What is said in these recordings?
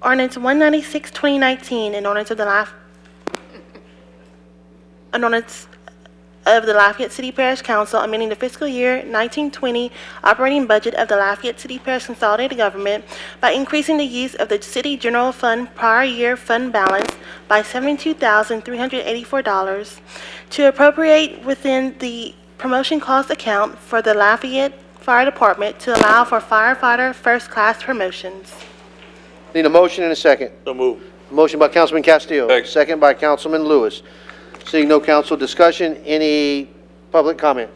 Ordinance 196, 2019, an ordinance of the Lafayette City Parish Council amending the fiscal year 1920 operating budget of the Lafayette City Parish Consolidated Government by increasing the use of the City General Fund prior year fund balance by $72,384 to appropriate within the promotion cost account for the Lafayette Fire Department to allow for firefighter first-class promotions. Need a motion and a second. So moved. Motion by Councilman Castillo. Second. Second by Councilman Lewis. Seeing no council discussion, any public comment?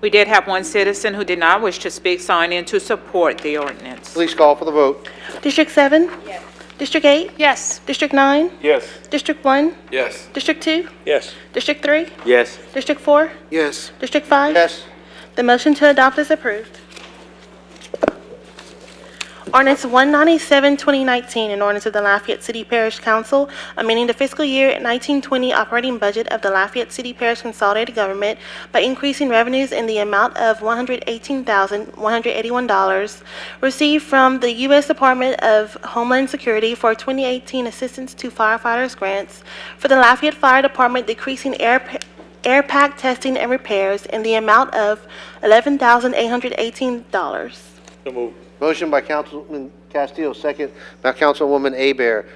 We did have one citizen who did not wish to speak sign in to support the ordinance. Please call for the vote. District 7? Yes. District 8? Yes. District 9? Yes. District 1? Yes. District 2? Yes. District 3? Yes. District 4? Yes. District 5? Yes. The motion to adopt is approved. Ordinance 197, 2019, an ordinance of the Lafayette City Parish Council amending the fiscal year 1920 operating budget of the Lafayette City Parish Consolidated Government by increasing revenues in the amount of $118,181 received from the U.S. Department of Homeland Security for 2018 Assistance to Firefighters Grants for the Lafayette Fire Department, decreasing air pack testing and repairs in the amount of $11,818. So moved. Motion by Councilman Castillo, second by Councilwoman Hebert.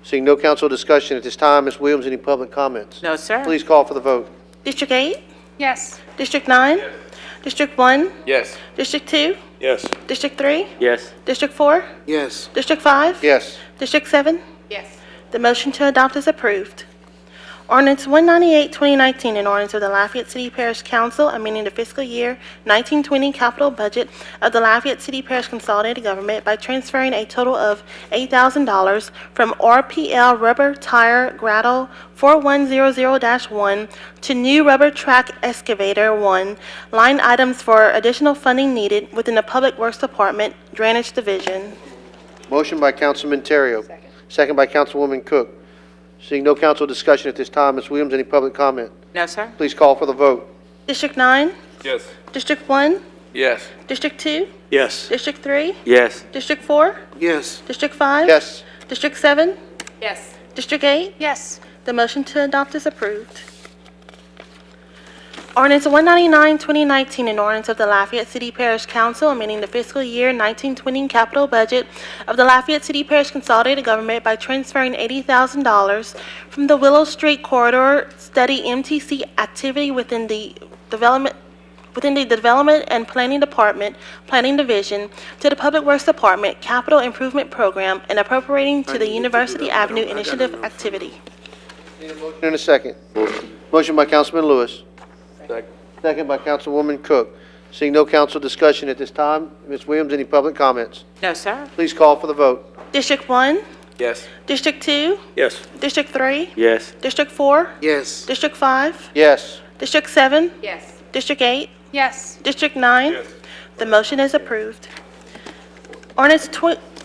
Seeing no council discussion at this time, Ms. Williams, any public comments? No, sir. Please call for the vote. District 8? Yes. District 9? District 1? Yes. District 2? Yes. District 3? Yes. District 4? Yes. District 5? Yes. District 7? Yes. The motion to adopt is approved. Ordinance 198, 2019, an ordinance of the Lafayette City Parish Council amending the fiscal year 1920 capital budget of the Lafayette City Parish Consolidated Government by transferring a total of $8,000 from RPL Rubber Tire Graddle 4100-1 to New Rubber Track Excavator 1, line items for additional funding needed within the Public Works Department Drainage Division. Motion by Councilman Terrio. Second by Councilwoman Cook. Seeing no council discussion at this time, Ms. Williams, any public comment? No, sir. Please call for the vote. District 9? Yes. District 1? Yes. District 2? Yes. District 3? Yes. District 4? Yes. District 5? Yes. District 7? Yes. District 8? Yes. The motion to adopt is approved. Ordinance 199, 2019, an ordinance of the Lafayette City Parish Council amending the fiscal year 1920 capital budget of the Lafayette City Parish Consolidated Government by transferring $80,000 from the Willow Street Corridor Study MTC activity within the Development and Planning Department, Planning Division, to the Public Works Department Capital Improvement Program and appropriating to the University Avenue Initiative activity. Need a motion and a second. Motion by Councilman Lewis. Second. Second by Councilwoman Cook. Seeing no council discussion at this time, Ms. Williams, any public comments? No, sir. Please call for the vote. District 1? Yes. District 2? Yes. District 3? Yes. District 4? Yes. District 5? Yes. District 7? Yes. District 8? Yes. District 9? Yes. The motion is approved. Ordinance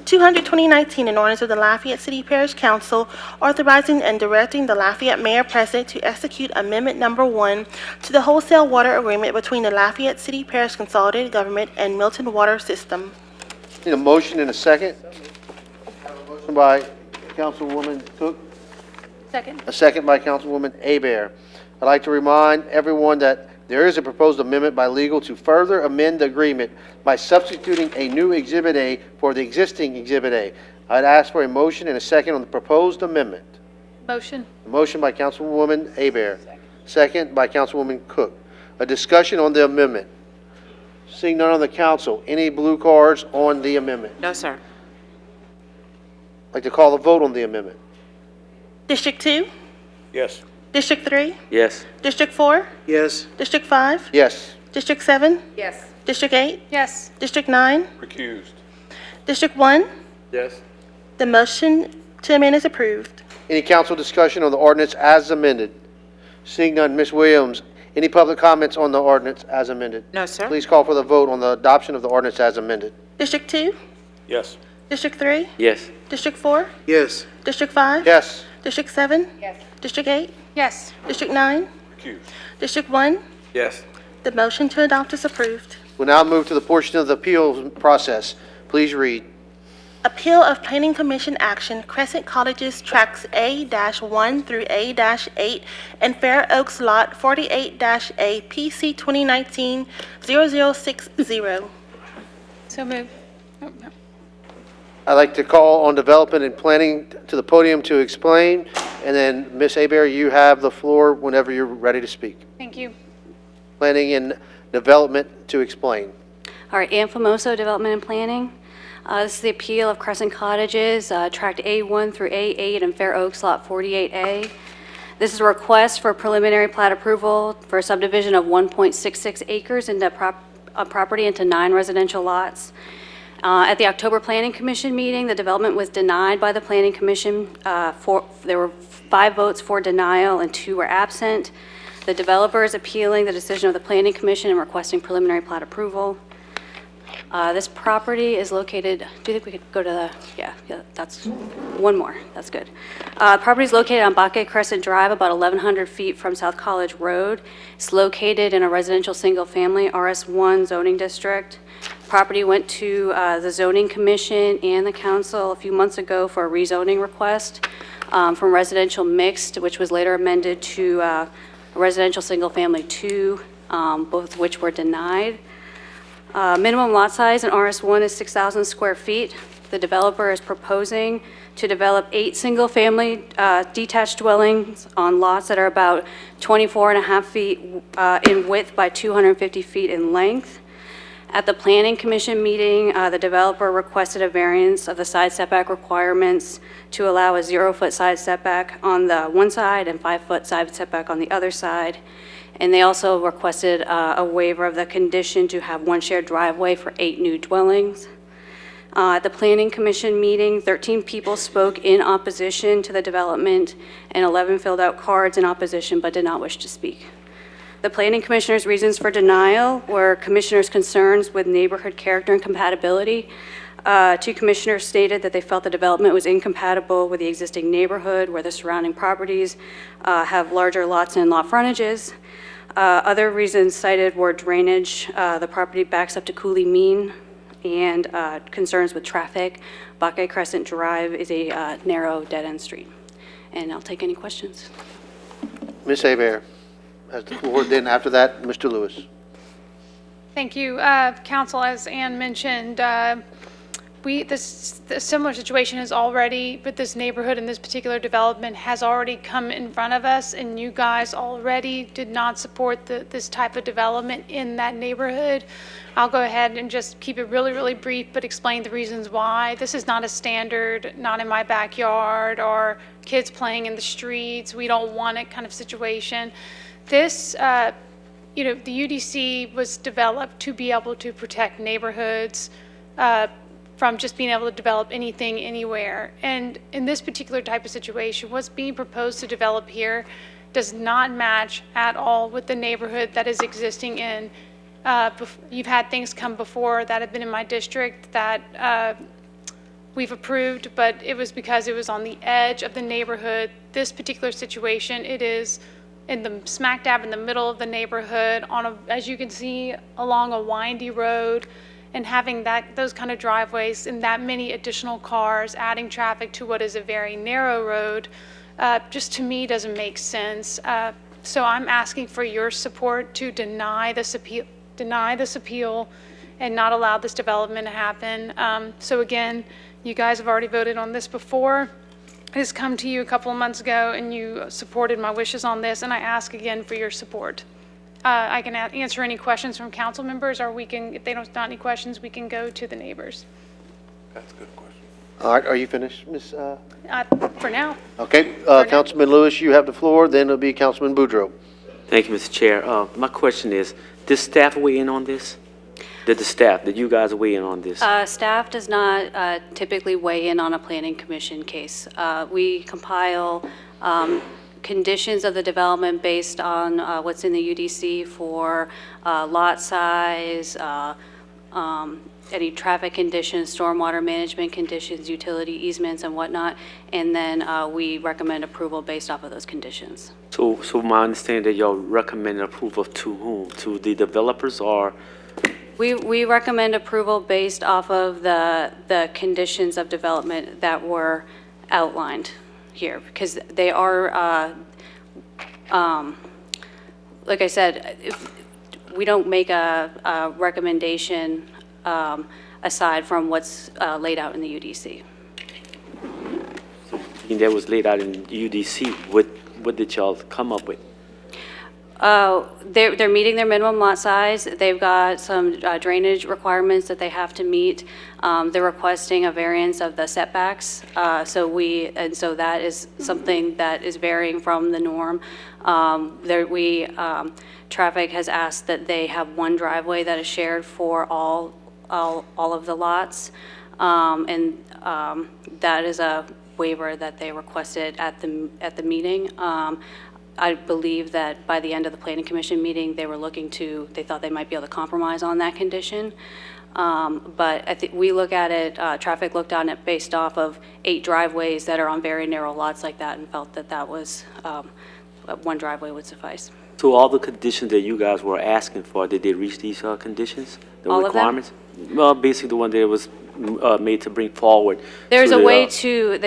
200, 2019, an ordinance of the Lafayette City Parish Council authorizing and directing the Lafayette Mayor President to execute Amendment Number 1 to the wholesale water agreement between the Lafayette City Parish Consolidated Government and Milton Water System. Need a motion and a second. Motion by Councilwoman Cook. Second. A second by Councilwoman Hebert. I'd like to remind everyone that there is a proposed amendment by legal to further amend the agreement by substituting a new Exhibit A for the existing Exhibit A. I'd ask for a motion and a second on the proposed amendment. Motion. A motion by Councilwoman Hebert. Second by Councilwoman Cook. A discussion on the amendment. Seeing none on the council, any blue cards on the amendment? No, sir. I'd like to call the vote on the amendment. District 2? Yes. District 3? Yes. District 4? Yes. District 5? Yes. District 7? Yes. District 8? Yes. District 9? Recused. District 1? Yes. The motion to amend is approved. Any council discussion on the ordinance as amended? Seeing none, Ms. Williams, any public comments on the ordinance as amended? No, sir. Please call for the vote on the adoption of the ordinance as amended. District 2? Yes. District 3? Yes. District 4? Yes. District 5? Yes. District 7? Yes. District 8? Yes. District 9? Recused. District 1? Yes. The motion to adopt is approved. We'll now move to the portion of the appeals process. Please read. Appeal of Planning Commission Action, Crescent Cottages Tracts A-1 through A-8 and Fair Oaks Lot 48-A, PC 2019-0060. So move. Oh, no. I'd like to call on Development and Planning to the podium to explain, and then Ms. Abear, you have the floor whenever you're ready to speak. Thank you. Planning and Development to explain. All right, Ann Famoso, Development and Planning. This is the appeal of Crescent Cottages, Tract A1 through A8 and Fair Oaks Lot 48A. This is a request for preliminary plat approval for a subdivision of 1.66 acres into property into 9 residential lots. At the October Planning Commission meeting, the development was denied by the Planning Commission. There were 5 votes for denial and 2 were absent. The developer is appealing the decision of the Planning Commission and requesting preliminary plat approval. This property is located, do you think we could go to the, yeah, that's one more, that's good. Property is located on Baque Crescent Drive, about 1,100 feet from South College Road. It's located in a residential single-family RS1 zoning district. Property went to the Zoning Commission and the council a few months ago for a rezoning request from residential mixed, which was later amended to residential single-family 2, both of which were denied. Minimum lot size in RS1 is 6,000 square feet. The developer is proposing to develop 8 single-family detached dwellings on lots that are about 24.5 feet in width by 250 feet in length. At the Planning Commission meeting, the developer requested a variance of the side setback requirements to allow a 0-foot side setback on the one side and 5-foot side setback on the other side. And they also requested a waiver of the condition to have 1 shared driveway for 8 new dwellings. At the Planning Commission meeting, 13 people spoke in opposition to the development and 11 filled out cards in opposition but did not wish to speak. The Planning Commissioner's reasons for denial were commissioners' concerns with neighborhood character and compatibility. 2 commissioners stated that they felt the development was incompatible with the existing neighborhood where the surrounding properties have larger lots and lot frontages. Other reasons cited were drainage. The property backs up to Cooley Mean, and concerns with traffic. Baque Crescent Drive is a narrow dead-end street. And I'll take any questions. Ms. Abear has the floor. Then after that, Mr. Lewis. Thank you. Council, as Ann mentioned, this similar situation is already, with this neighborhood and this particular development has already come in front of us, and you guys already did not support this type of development in that neighborhood. I'll go ahead and just keep it really, really brief, but explain the reasons why. This is not a standard, not in my backyard, or kids playing in the streets, we don't want it kind of situation. This, the UDC was developed to be able to protect neighborhoods from just being able to develop anything, anywhere. And in this particular type of situation, what's being proposed to develop here does not match at all with the neighborhood that is existing in. You've had things come before that have been in my district that we've approved, but it was because it was on the edge of the neighborhood. This particular situation, it is in the smack dab in the middle of the neighborhood, as you can see, along a windy road, and having those kind of driveways and that many additional cars adding traffic to what is a very narrow road, just to me doesn't make sense. So I'm asking for your support to deny this appeal and not allow this development to happen. So again, you guys have already voted on this before. This come to you a couple of months ago and you supported my wishes on this, and I ask again for your support. I can answer any questions from council members, or we can, if they don't have any questions, we can go to the neighbors. That's a good question. All right, are you finished, Ms.? For now. Okay, Councilman Lewis, you have the floor. Then it'll be Councilman Boudreaux. Thank you, Mr. Chair. My question is, did staff weigh in on this? Did you guys weigh in on this? Staff does not typically weigh in on a planning commission case. We compile conditions of the development based on what's in the UDC for lot size, any traffic conditions, stormwater management conditions, utility easements and whatnot, and then we recommend approval based off of those conditions. So my understanding that y'all recommend approval to whom? To the developers or We recommend approval based off of the conditions of development that were outlined here, because they are, like I said, if we don't make a recommendation aside from what's laid out in the UDC. That was laid out in UDC. What did y'all come up with? They're meeting their minimum lot size. They've got some drainage requirements that they have to meet. They're requesting a variance of the setbacks. So that is something that is varying from the norm. Traffic has asked that they have one driveway that is shared for all of the lots. That is a waiver that they requested at the meeting. I believe that by the end of the Planning Commission meeting, they thought they might be able to compromise on that condition. But I think we look at it, traffic looked on it based off of 8 driveways that are on very narrow lots like that and felt that that was, one driveway would suffice. So all the conditions that you guys were asking for, did they reach these conditions? The All of them? requirements? Well, basically the one that was made to bring forward. There's to a the, way to,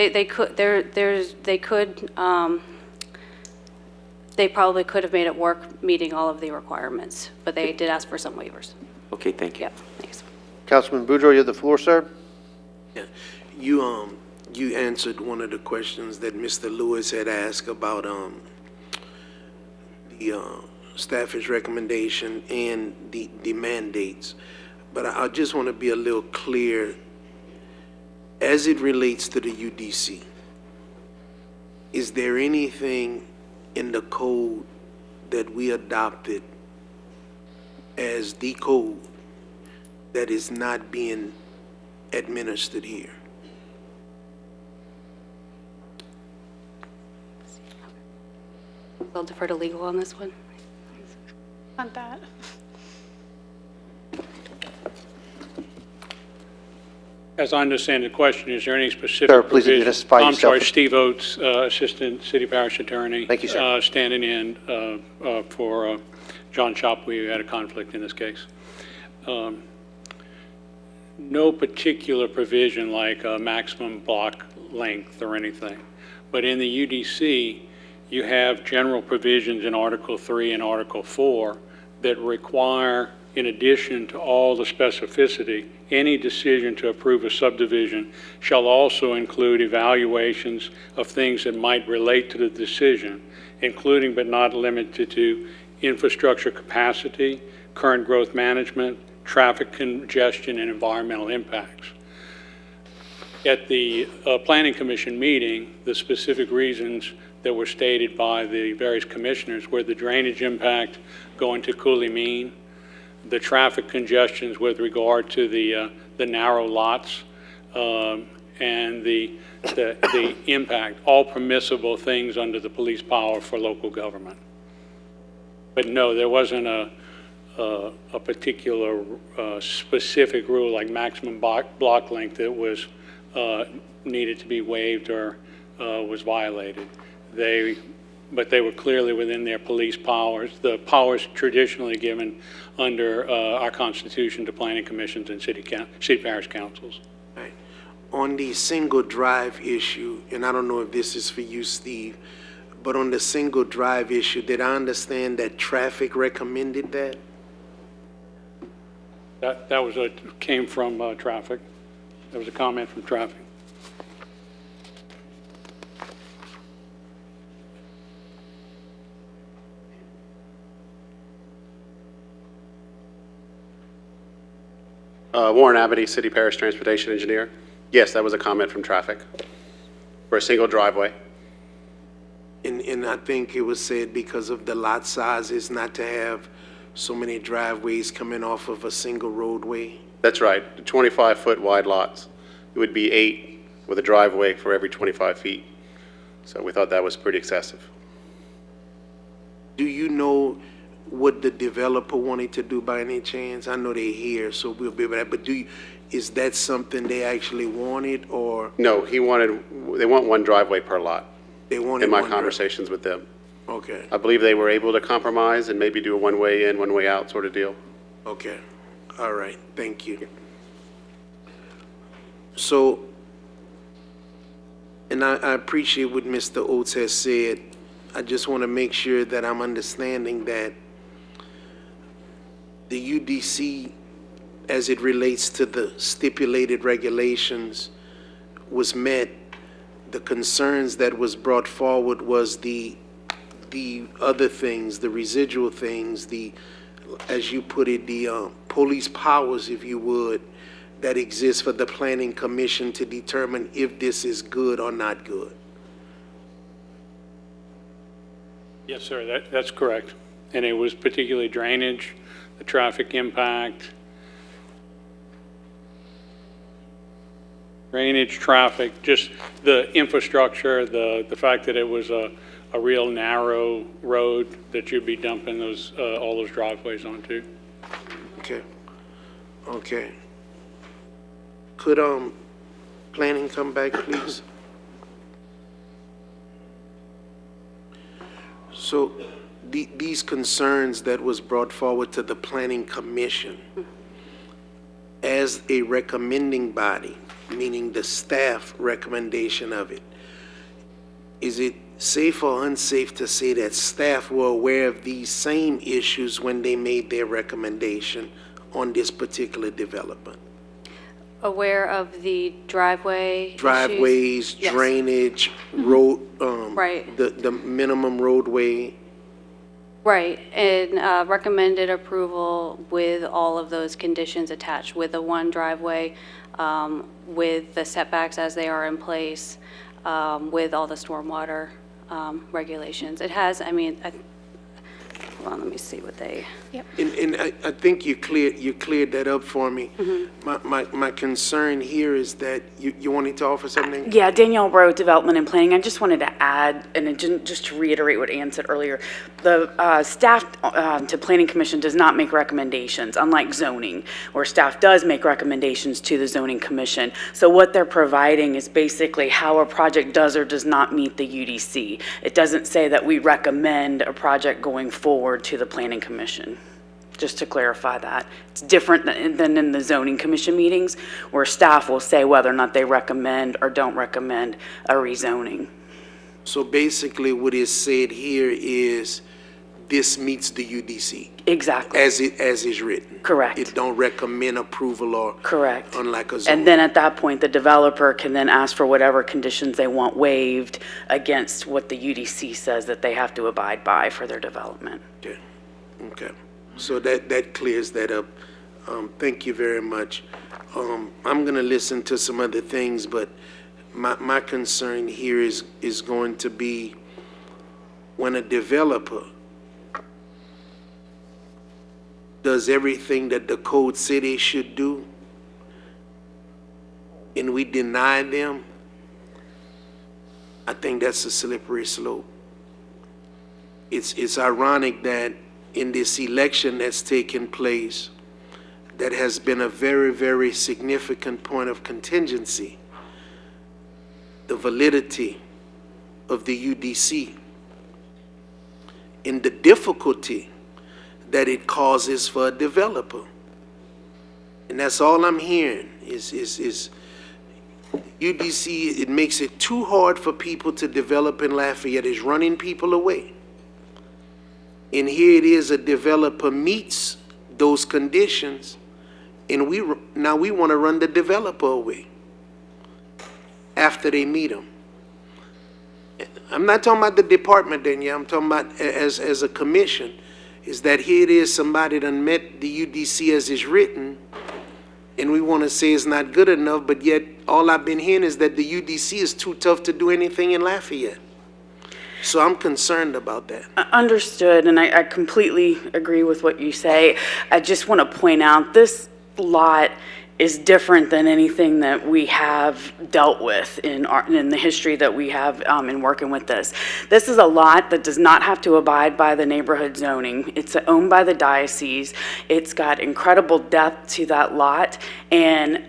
they probably could have made it work meeting all of the requirements, but they did ask for some waivers. Okay, thank you. Yep, thanks. Councilman Boudreaux, you have the floor, sir. Yeah, you answered one of the questions that Mr. Lewis had asked about the staff's recommendation and the mandates. But I just want to be a little clear as it relates to the UDC. Is there anything in the code that we adopted as the code that is not being administered here? I'll defer to legal on this one. On that. As I understand the question, is there any specific Sir, please provision? identify I'm yourself. sorry, Steve Oates, Assistant City Parish Attorney. Thank you, sir. Standing in for John Chopway, who had a conflict in this case. No particular provision like a maximum block length or anything. But in the UDC, you have general provisions in Article 3 and Article 4 that require, in addition to all the specificity, any decision to approve a subdivision shall also include evaluations of things that might relate to the decision, including but not limited to infrastructure capacity, current growth management, traffic congestion, and environmental impacts. At the Planning Commission meeting, the specific reasons that were stated by the various commissioners were the drainage impact going to Coulee Mean, the traffic congestions with regard to the narrow lots, and the impact, all permissible things under the police power for local government. But no, there wasn't a particular specific rule like maximum block length that was needed to be waived or was violated. But they were clearly within their police powers, the powers traditionally given under our Constitution to planning commissions and city parish councils. Right. On the single drive issue, and I don't know if this is for you, Steve, but on the single drive issue, did I understand that traffic recommended that? That came from traffic. That was a comment from traffic. Warren Abity, City Parish Transportation Engineer. Yes, that was a comment from traffic for a single driveway. And I think it was said because of the lot sizes, not to have so many driveways coming off of a single roadway. That's right, 25-foot wide lots. It would be 8 with a driveway for every 25 feet. So we thought that was pretty excessive. Do you know what the developer wanted to do by any chance? I know they're here, so we'll be able to, but is that something they actually wanted, or? No, they want one driveway per lot. They wanted in my one conversations with them. Okay, I believe they were able to compromise and maybe do a one-way in, one-way out sort of deal. okay. All right, thank you. So, and I appreciate what Mr. Oates has said. I just want to make sure that I'm understanding that the UDC, as it relates to the stipulated regulations, was met. The concerns that was brought forward was the other things, the residual things, as you put it, the police powers, if you would, that exist for the Planning Commission to determine if this is good or not good. Yes, sir, that's correct. And it was particularly drainage, the traffic impact, drainage, traffic, just the infrastructure, the fact that it was a real narrow road that you'd be dumping those, all those driveways onto. Okay. Okay. Could planning come back, please? So these concerns that was brought forward to the Planning Commission as a recommending body, meaning the staff recommendation of it, is it safe or unsafe to say that staff were aware of these same issues when they made their recommendation on this particular development? Aware of the driveway issues? Driveways, Yes. drainage, road, Right. the minimum roadway. Right, and recommended approval with all of those conditions attached, with the one driveway, with the setbacks as they are in place, with all the stormwater regulations. It has, I mean, hold on, let me see what they... And I think you cleared that up for me. My concern here is that, you wanted to offer something? Yeah, Danielle Rowe, Development and Planning. I just wanted to add, and just to reiterate what Ann said earlier, the staff to Planning Commission does not make recommendations, unlike zoning, where staff does make recommendations to the Zoning Commission. So what they're providing is basically how a project does or does not meet the UDC. It doesn't say that we recommend a project going forward to the Planning Commission. Just to clarify that. It's different than in the Zoning Commission meetings, where staff will say whether or not they recommend or don't recommend a rezoning. So basically what is said here is this meets the UDC. Exactly. As is written. Correct. It don't recommend approval or. Correct. Unlike a zoning. And then at that point, the developer can then ask for whatever conditions they want waived against what the UDC says that they have to abide by for their development. Okay. Okay. So that clears that up. Thank you very much. I'm going to listen to some other things, but my concern here is going to be when a developer does everything that the code said they should do, and we deny them, I think that's a slippery slope. It's ironic that in this election that's taken place, that has been a very, very significant point of contingency, the validity of the UDC and the difficulty that it causes for a developer. And that's all I'm hearing is UDC, it makes it too hard for people to develop in Lafayette, is running people away. And here it is, a developer meets those conditions, and now we want to run the developer away after they meet them. I'm not talking about the department, Danielle. I'm talking about as a commission, is that here it is, somebody done met the UDC as is written, and we want to say it's not good enough, but yet all I've been hearing is that the UDC is too tough to do anything in Lafayette. So I'm concerned about that. Understood, and I completely agree with what you say. I just want to point out this lot is different than anything that we have dealt with in the history that we have in working with this. This is a lot that does not have to abide by the neighborhood zoning. It's owned by the diocese. It's got incredible depth to that lot, and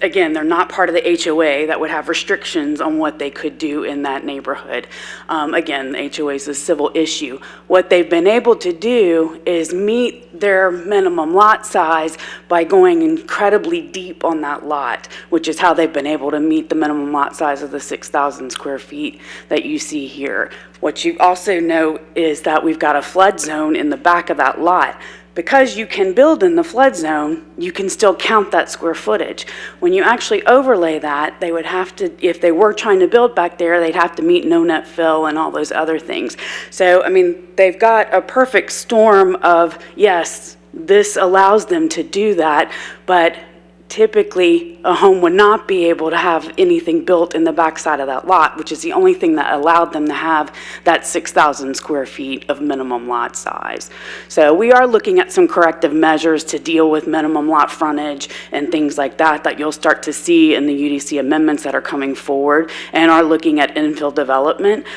again, they're not part of the HOA that would have restrictions on what they could do in that neighborhood. Again, the HOA is a civil issue. What they've been able to do is meet their minimum lot size by going incredibly deep on that lot, which is how they've been able to meet the minimum lot size of the 6,000 square feet that you see here. What you also know is that we've got a flood zone in the back of that lot. Because you can build in the flood zone, you can still count that square footage. When you actually overlay that, they would have to, if they were trying to build back there, they'd have to meet no net fill and all those other things. So, I mean, they've got a perfect storm of, yes, this allows them to do that, but typically a home would not be able to have anything built in the backside of that lot, which is the only thing that allowed them to have that 6,000 square feet of minimum lot size. So we are looking at some corrective measures to deal with minimum lot frontage and things like that you'll start to see in the UDC amendments that are coming forward, and are looking at infill development.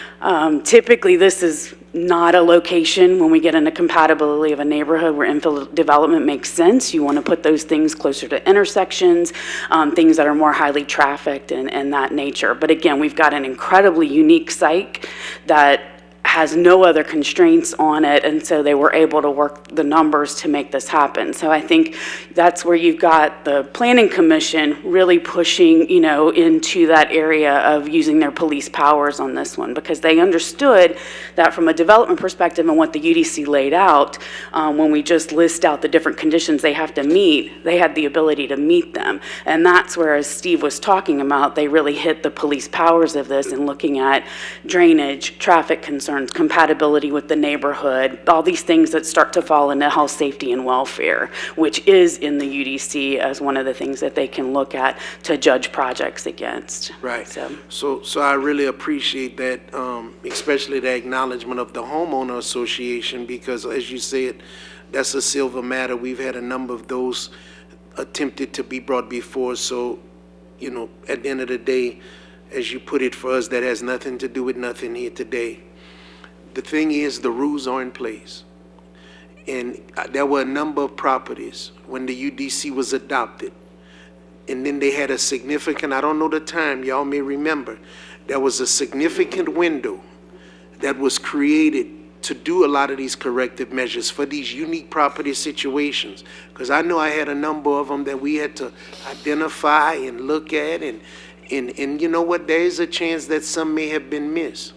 Typically, this is not a location when we get into compatibility of a neighborhood where infill development makes sense. You want to put those things closer to intersections, things that are more highly trafficked and that nature. But again, we've got an incredibly unique site that has no other constraints on it, and so they were able to work the numbers to make this happen. So I think that's where you've got the Planning Commission really pushing, into that area of using their police powers on this one, because they understood that from a development perspective and what the UDC laid out, when we just list out the different conditions they have to meet, they had the ability to meet them. And that's where, as Steve was talking about, they really hit the police powers of this and looking at drainage, traffic concerns, compatibility with the neighborhood, all these things that start to fall into health, safety, and welfare, which is in the UDC as one of the things that they can look at to judge projects against. Right. So I really appreciate that, especially the acknowledgement of the homeowner association, because as you said, that's a silver matter. We've had a number of those attempted to be brought before. So, at the end of the day, as you put it for us, that has nothing to do with nothing here today. The thing is, the rules are in place. And there were a number of properties when the UDC was adopted. And then they had a significant, I don't know the time, y'all may remember, there was a significant window that was created to do a lot of these corrective measures for these unique property situations. Because I know I had a number of them that we had to identify and look at, and you know what, there is a chance that some may have been missed.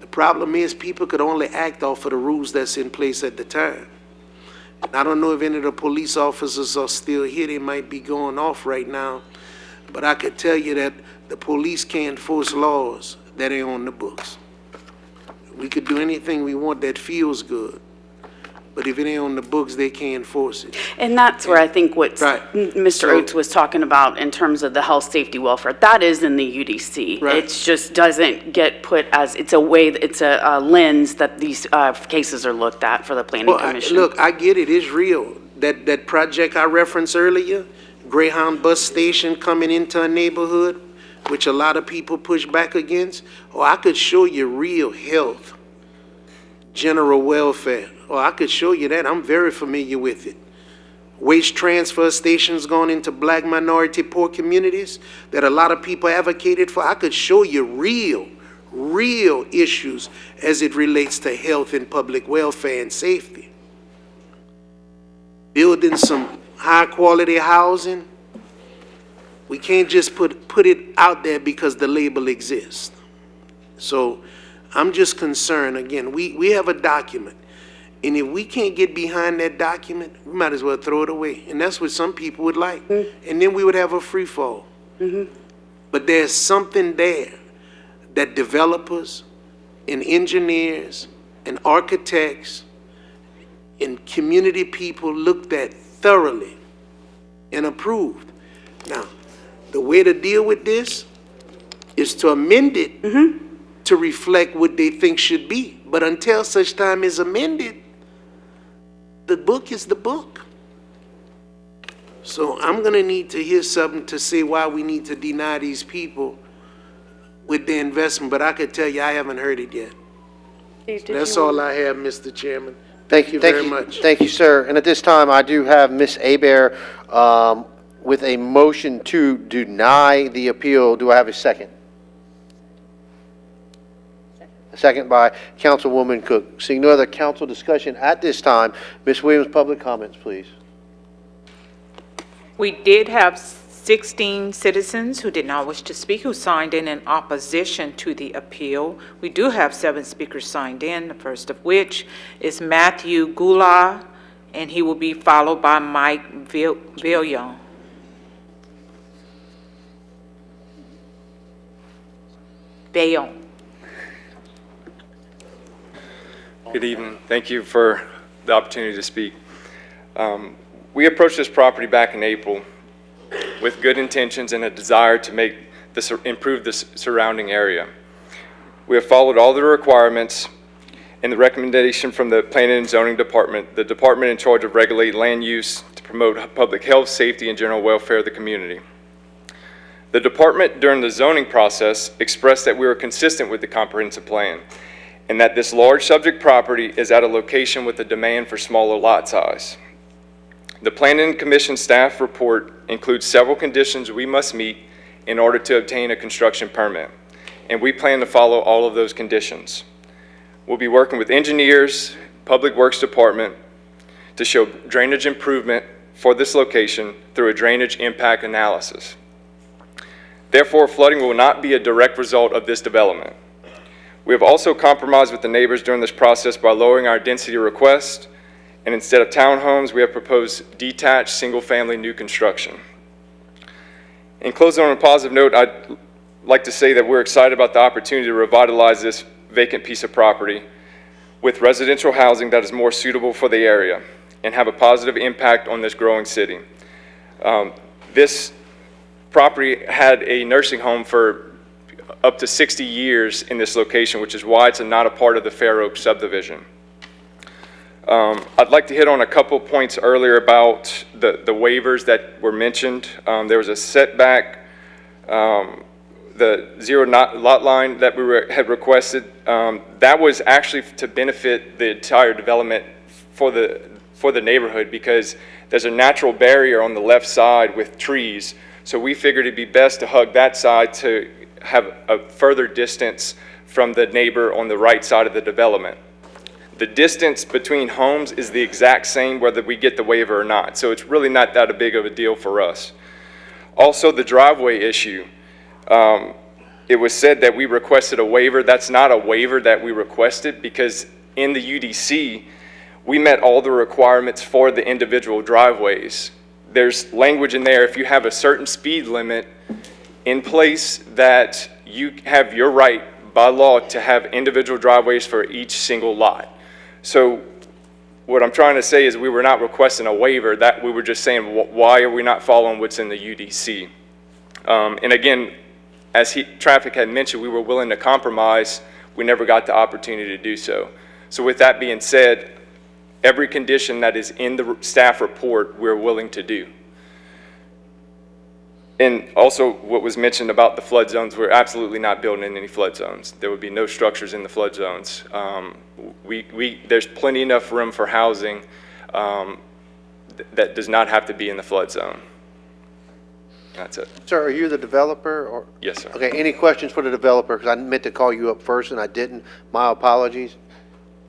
The problem is people could only act off of the rules that's in place at the time. And I don't know if any of the police officers are still here. They might be going off right now. But I could tell you that the police can't enforce laws that ain't on the books. We could do anything we want that feels good. But if it ain't on the books, they can't enforce it. And that's where I think what Right. Mr. Oates was talking about in terms of the health, safety, welfare, that is in the UDC. Right. It just doesn't get put as, it's a lens that these cases are looked at for the Planning Commission. Look, I get it. It's real. That project I referenced earlier, Greyhound bus station coming into a neighborhood, which a lot of people push back against. I could show you real health, general welfare. I could show you that. I'm very familiar with it. Waste transfer stations going into black, minority, poor communities that a lot of people advocated for. I could show you real issues as it relates to health and public welfare and safety. Building some high-quality housing. We can't just put it out there because the label exists. So I'm just concerned, again, we have a document. And if we can't get behind that document, we might as well throw it away. And that's what some people would like. And then we would have a free fall. But there's something there that developers and engineers and architects and community people looked at thoroughly and approved. Now, the way to deal with this is to amend it to reflect what they think should be. But until such time is amended, the book is the book. So I'm going to need to hear something to say why we need to deny these people with their investment, but I could tell you I haven't heard it yet. That's all I have, Mr. Chairman. Thank you very much. Thank you, sir. And at this time, I do have Ms. Hebert with a motion to deny the appeal. Do I have a second? Second by Councilwoman Cook. Seeing no other council discussion at this time, Ms. Williams, public comments, please. We did have 16 citizens who did not wish to speak, who signed in opposition to the appeal. We do have 7 speakers signed in, the first of which is Matthew Goula, and he will be followed by Mike Villion. Bayon. Good evening. Thank you for the opportunity to speak. We approached this property back in April with good intentions and a desire to improve the surrounding area. We have followed all the requirements and the recommendation from the Planning and Zoning Department, the department in charge of regulating land use to promote public health, safety, and general welfare of the community. The department, during the zoning process, expressed that we were consistent with the comprehensive plan and that this large subject property is at a location with a demand for smaller lot size. The Planning Commission staff report includes several conditions we must meet in order to obtain a construction permit, and we plan to follow all of those conditions. We'll be working with engineers, Public Works Department to show drainage improvement for this location through a drainage impact analysis. Therefore, flooding will not be a direct result of this development. We have also compromised with the neighbors during this process by lowering our density request, and instead of townhomes, we have proposed detached single-family new construction. In closing on a positive note, I'd like to say that we're excited about the opportunity to revitalize this vacant piece of property with residential housing that is more suitable for the area and have a positive impact on this growing city. This property had a nursing home for up to 60 years in this location, which is why it's not a part of the Fair Oaks subdivision. I'd like to hit on a couple points earlier about the waivers that were mentioned. There was a setback, the zero lot line that we had requested. That was actually to benefit the entire development for the neighborhood, because there's a natural barrier on the left side with trees. So we figured it'd be best to hug that side to have a further distance from the neighbor on the right side of the development. The distance between homes is the exact same whether we get the waiver or not, so it's really not that big of a deal for us. Also, the driveway issue. It was said that we requested a waiver. That's not a waiver that we requested, because in the UDC, we met all the requirements for the individual driveways. There's language in there, if you have a certain speed limit in place, that you have your right by law to have individual driveways for each single lot. So what I'm trying to say is we were not requesting a waiver, that we were just saying, why are we not following what's in the UDC? And again, as traffic had mentioned, we were willing to compromise. We never got the opportunity to do so. So with that being said, every condition that is in the staff report, we're willing to do. And also what was mentioned about the flood zones, we're absolutely not building in any flood zones. There would be no structures in the flood zones. There's plenty enough room for housing that does not have to be in the flood zone. That's it. Sir, are you the developer? Or? Yes, sir. Okay, any questions for the developer? Because I meant to call you up first and I didn't. My apologies.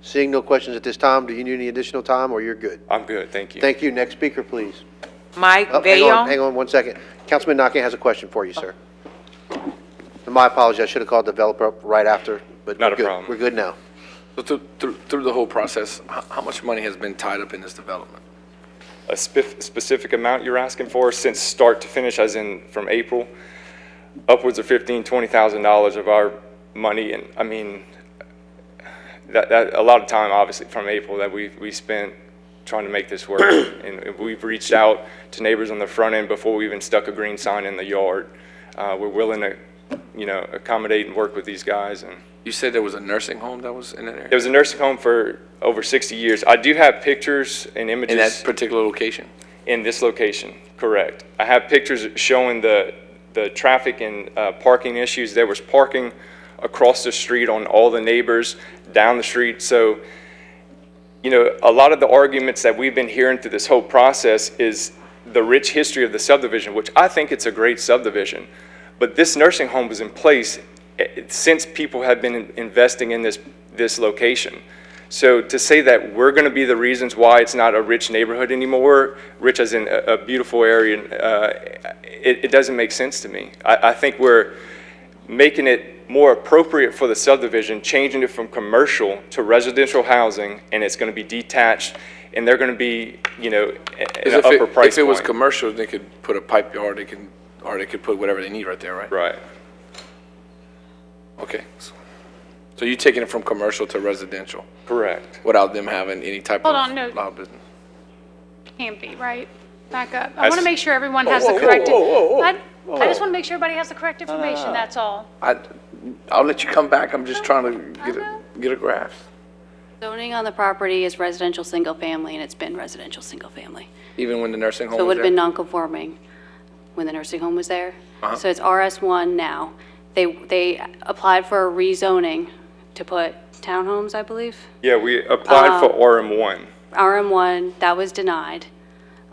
Seeing no questions at this time, do you need any additional time or you're good? I'm good, thank you. Thank you. Next speaker, please. Mike Oh, Bayon. hang on 1 second. Councilman Nakane has a question for you, sir. And my apologies, I should have called the developer up right after, but Not we're a good. problem. We're good now. So through the whole process, how much money has been tied up in this development? A specific amount you're asking for, since start to finish, as in from April, upwards of $15,000, $20,000 of our money. And I mean, that a lot of time, obviously, from April that we spent trying to make this work. And we've reached out to neighbors on the front end before we even stuck a green sign in the yard. We're willing to, accommodate and work with these guys. And You said there was a nursing home that was in that area? it was a nursing home for over 60 years. I do have pictures and images. In that particular location? In this location, correct. I have pictures showing the traffic and parking issues. There was parking across the street on all the neighbors, down the street. So, a lot of the arguments that we've been hearing through this whole process is the rich history of the subdivision, which I think it's a great subdivision, but this nursing home was in place since people have been investing in this location. So to say that we're going to be the reasons why it's not a rich neighborhood anymore, rich as in a beautiful area, it doesn't make sense to me. I think we're making it more appropriate for the subdivision, changing it from commercial to residential housing, and it's going to be detached, and they're going to be, in an upper price point. If it was commercial, they could put a pipe yard, or they could put whatever they need right there, right? Right. Okay. So you're taking it from commercial to residential Correct. without them having any type of Hold on, no. loud business? Can't be, right? Back up. I want As- to make sure everyone has the whoa, correct. whoa. I just want to make sure everybody has the correct information, that's all. I'll let you come back. I'm just trying to I know. get a grasp. Zoning on the property is residential single family, and it's been residential single family. Even when the nursing home So it was would have been there? non-conforming when the nursing home was there. Uh-huh. So it's RS1 now. They applied for a rezoning to put townhomes, I believe. Yeah, we applied for RM1. RM1, that was denied.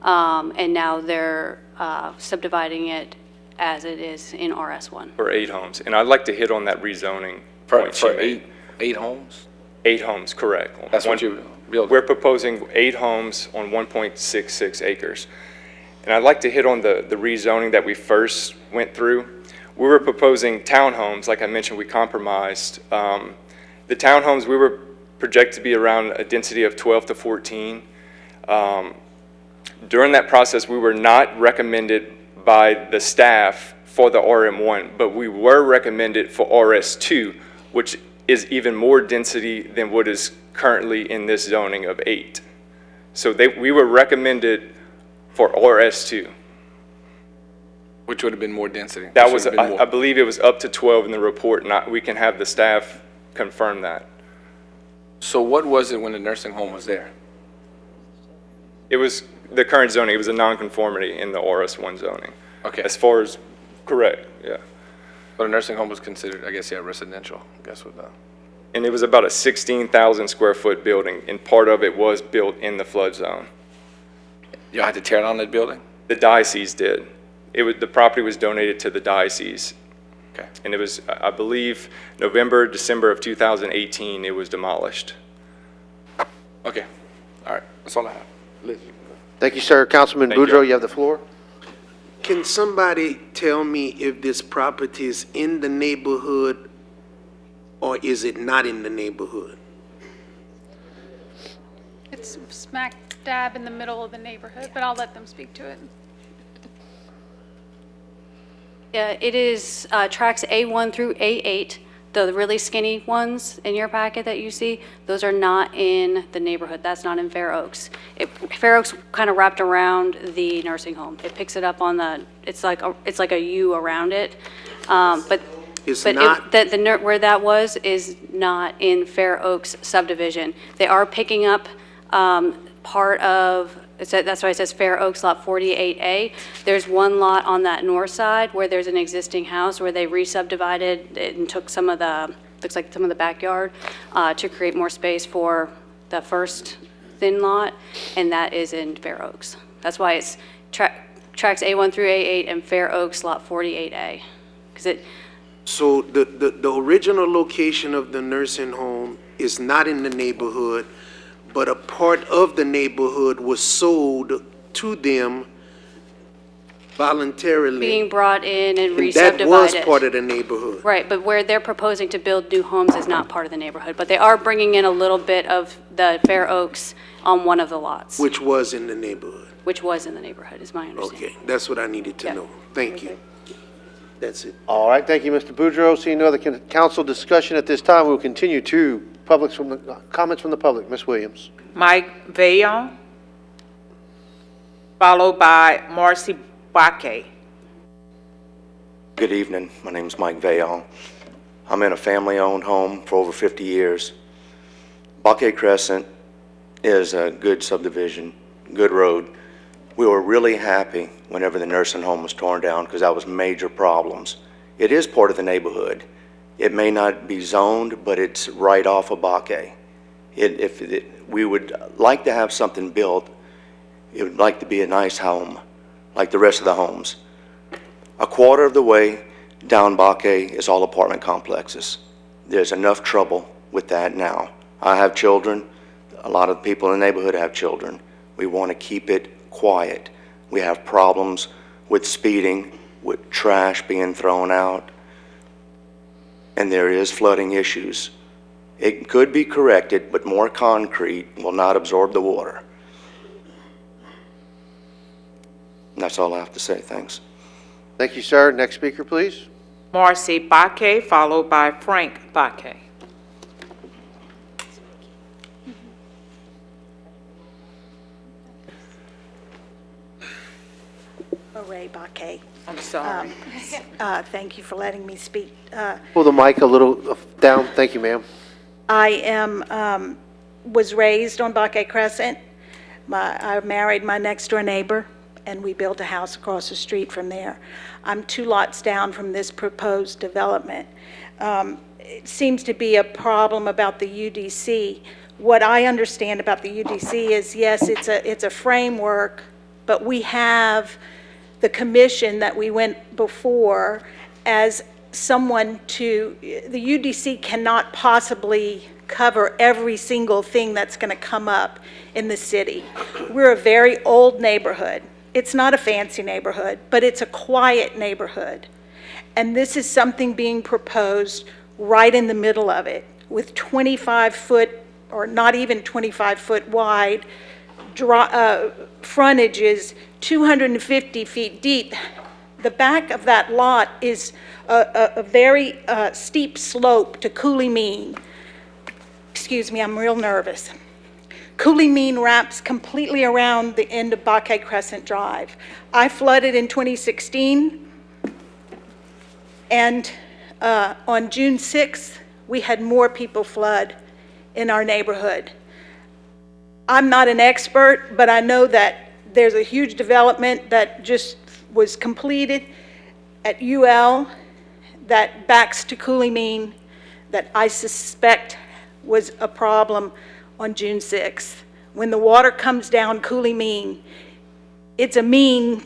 And now they're subdividing it as it is in RS1. For 8 homes. And I'd like to hit on that rezoning For point you made. eight homes? 8 homes, correct. That's what you built? We're proposing 8 homes on 1.66 acres. And I'd like to hit on the rezoning that we first went through. We were proposing townhomes, like I mentioned, we compromised. The townhomes, we were projected to be around a density of 12 to 14. During that process, we were not recommended by the staff for the RM1, but we were recommended for RS2, which is even more density than what is currently in this zoning of 8. So we were recommended for RS2. Which would have been more density? That Which was, would have been I more- believe it was up to 12 in the report, we can have the staff confirm that. So what was it when the nursing home was there? It was the current zoning, it was a nonconformity in the RS1 zoning. Okay. As far as, correct, yeah. But a nursing home was considered, I guess, yeah, residential, I guess with the, And it was about a 16,000 square foot building, and part of it was built in the flood zone. y'all had to tear down that building? The diocese did. The property was donated to the diocese. Okay. And it was, I believe, November, December of 2018, it was demolished. Okay, all right, that's all I have. Liz. Thank you, sir. Councilman Thank you. Boudreaux, you have the floor. Can somebody tell me if this property is in the neighborhood or is it not in the neighborhood? It's smack dab in the middle of the neighborhood, but I'll let them speak to it. Yeah, it is tracks A1 through A8, the really skinny ones in your packet that you see, those are not in the neighborhood. That's not in Fair Oaks. Fair Oaks kind of wrapped around the nursing home. It picks it up on it's like a U around it. But It's But not, where that was is not in Fair Oaks subdivision. They are picking up part of, that's why it says Fair Oaks Lot 48A. There's one lot on that north side where there's an existing house where they re-subdivided it and took some of the, looks like some of the backyard to create more space for the first thin lot, and that is in Fair Oaks. That's why it's tracks A1 through A8 and Fair Oaks Lot 48A. Because it, so the original location of the nursing home is not in the neighborhood, but a part of the neighborhood was sold to them voluntarily. being brought in and And re-subdivided. that was part of the neighborhood. Right, but where they're proposing to build new homes is not part of the neighborhood. But they are bringing in a little bit of the Fair Oaks on one of the lots, Which was in the neighborhood. which was in the neighborhood, is my understanding. Okay, that's what I needed to Yeah. know. Thank you. That's it. All right, thank you, Mr. Boudreaux. Seeing no other council discussion at this time, we will continue to comments from the public. Ms. Williams. Mike Vail, followed by Marcy Baque. Good evening. My name's Mike Vail. I'm in a family-owned home for over 50 years. Baque Crescent is a good subdivision, good road. We were really happy whenever the nursing home was torn down because that was major problems. It is part of the neighborhood. It may not be zoned, but it's right off of Baque. We would like to have something built. It would like to be a nice home like the rest of the homes. A quarter of the way down Baque is all apartment complexes. There's enough trouble with that now. I have children. A lot of people in the neighborhood have children. We want to keep it quiet. We have problems with speeding, with trash being thrown out, and there is flooding issues. It could be corrected, but more concrete will not absorb the water. And that's all I have to say. Thanks. Thank you, sir. Next speaker, please. Marcy Baque, followed by Frank Baque. Ray Baque. I'm sorry. Thank you for letting me speak. Pull the mic a little down. Thank you, ma'am. I was raised on Baque Crescent. I married my next door neighbor, and we built a house across the street from there. I'm 2 lots down from this proposed development. It seems to be a problem about the UDC. What I understand about the UDC is, yes, it's a framework, but we have the commission that we went before as someone to, the UDC cannot possibly cover every single thing that's going to come up in the city. We're a very old neighborhood. It's not a fancy neighborhood, but it's a quiet neighborhood. And this is something being proposed right in the middle of it with 25-foot or not even 25-foot wide frontages, 250 feet deep. The back of that lot is a very steep slope to Coulee Mean. Excuse me, I'm real nervous. Coulee Mean wraps completely around the end of Baque Crescent Drive. I flooded in 2016, and on June 6th, we had more people flood in our neighborhood. I'm not an expert, but I know that there's a huge development that just was completed at UL that backs to Coulee Mean that I suspect was a problem on June 6th. When the water comes down Coulee Mean, it's a mean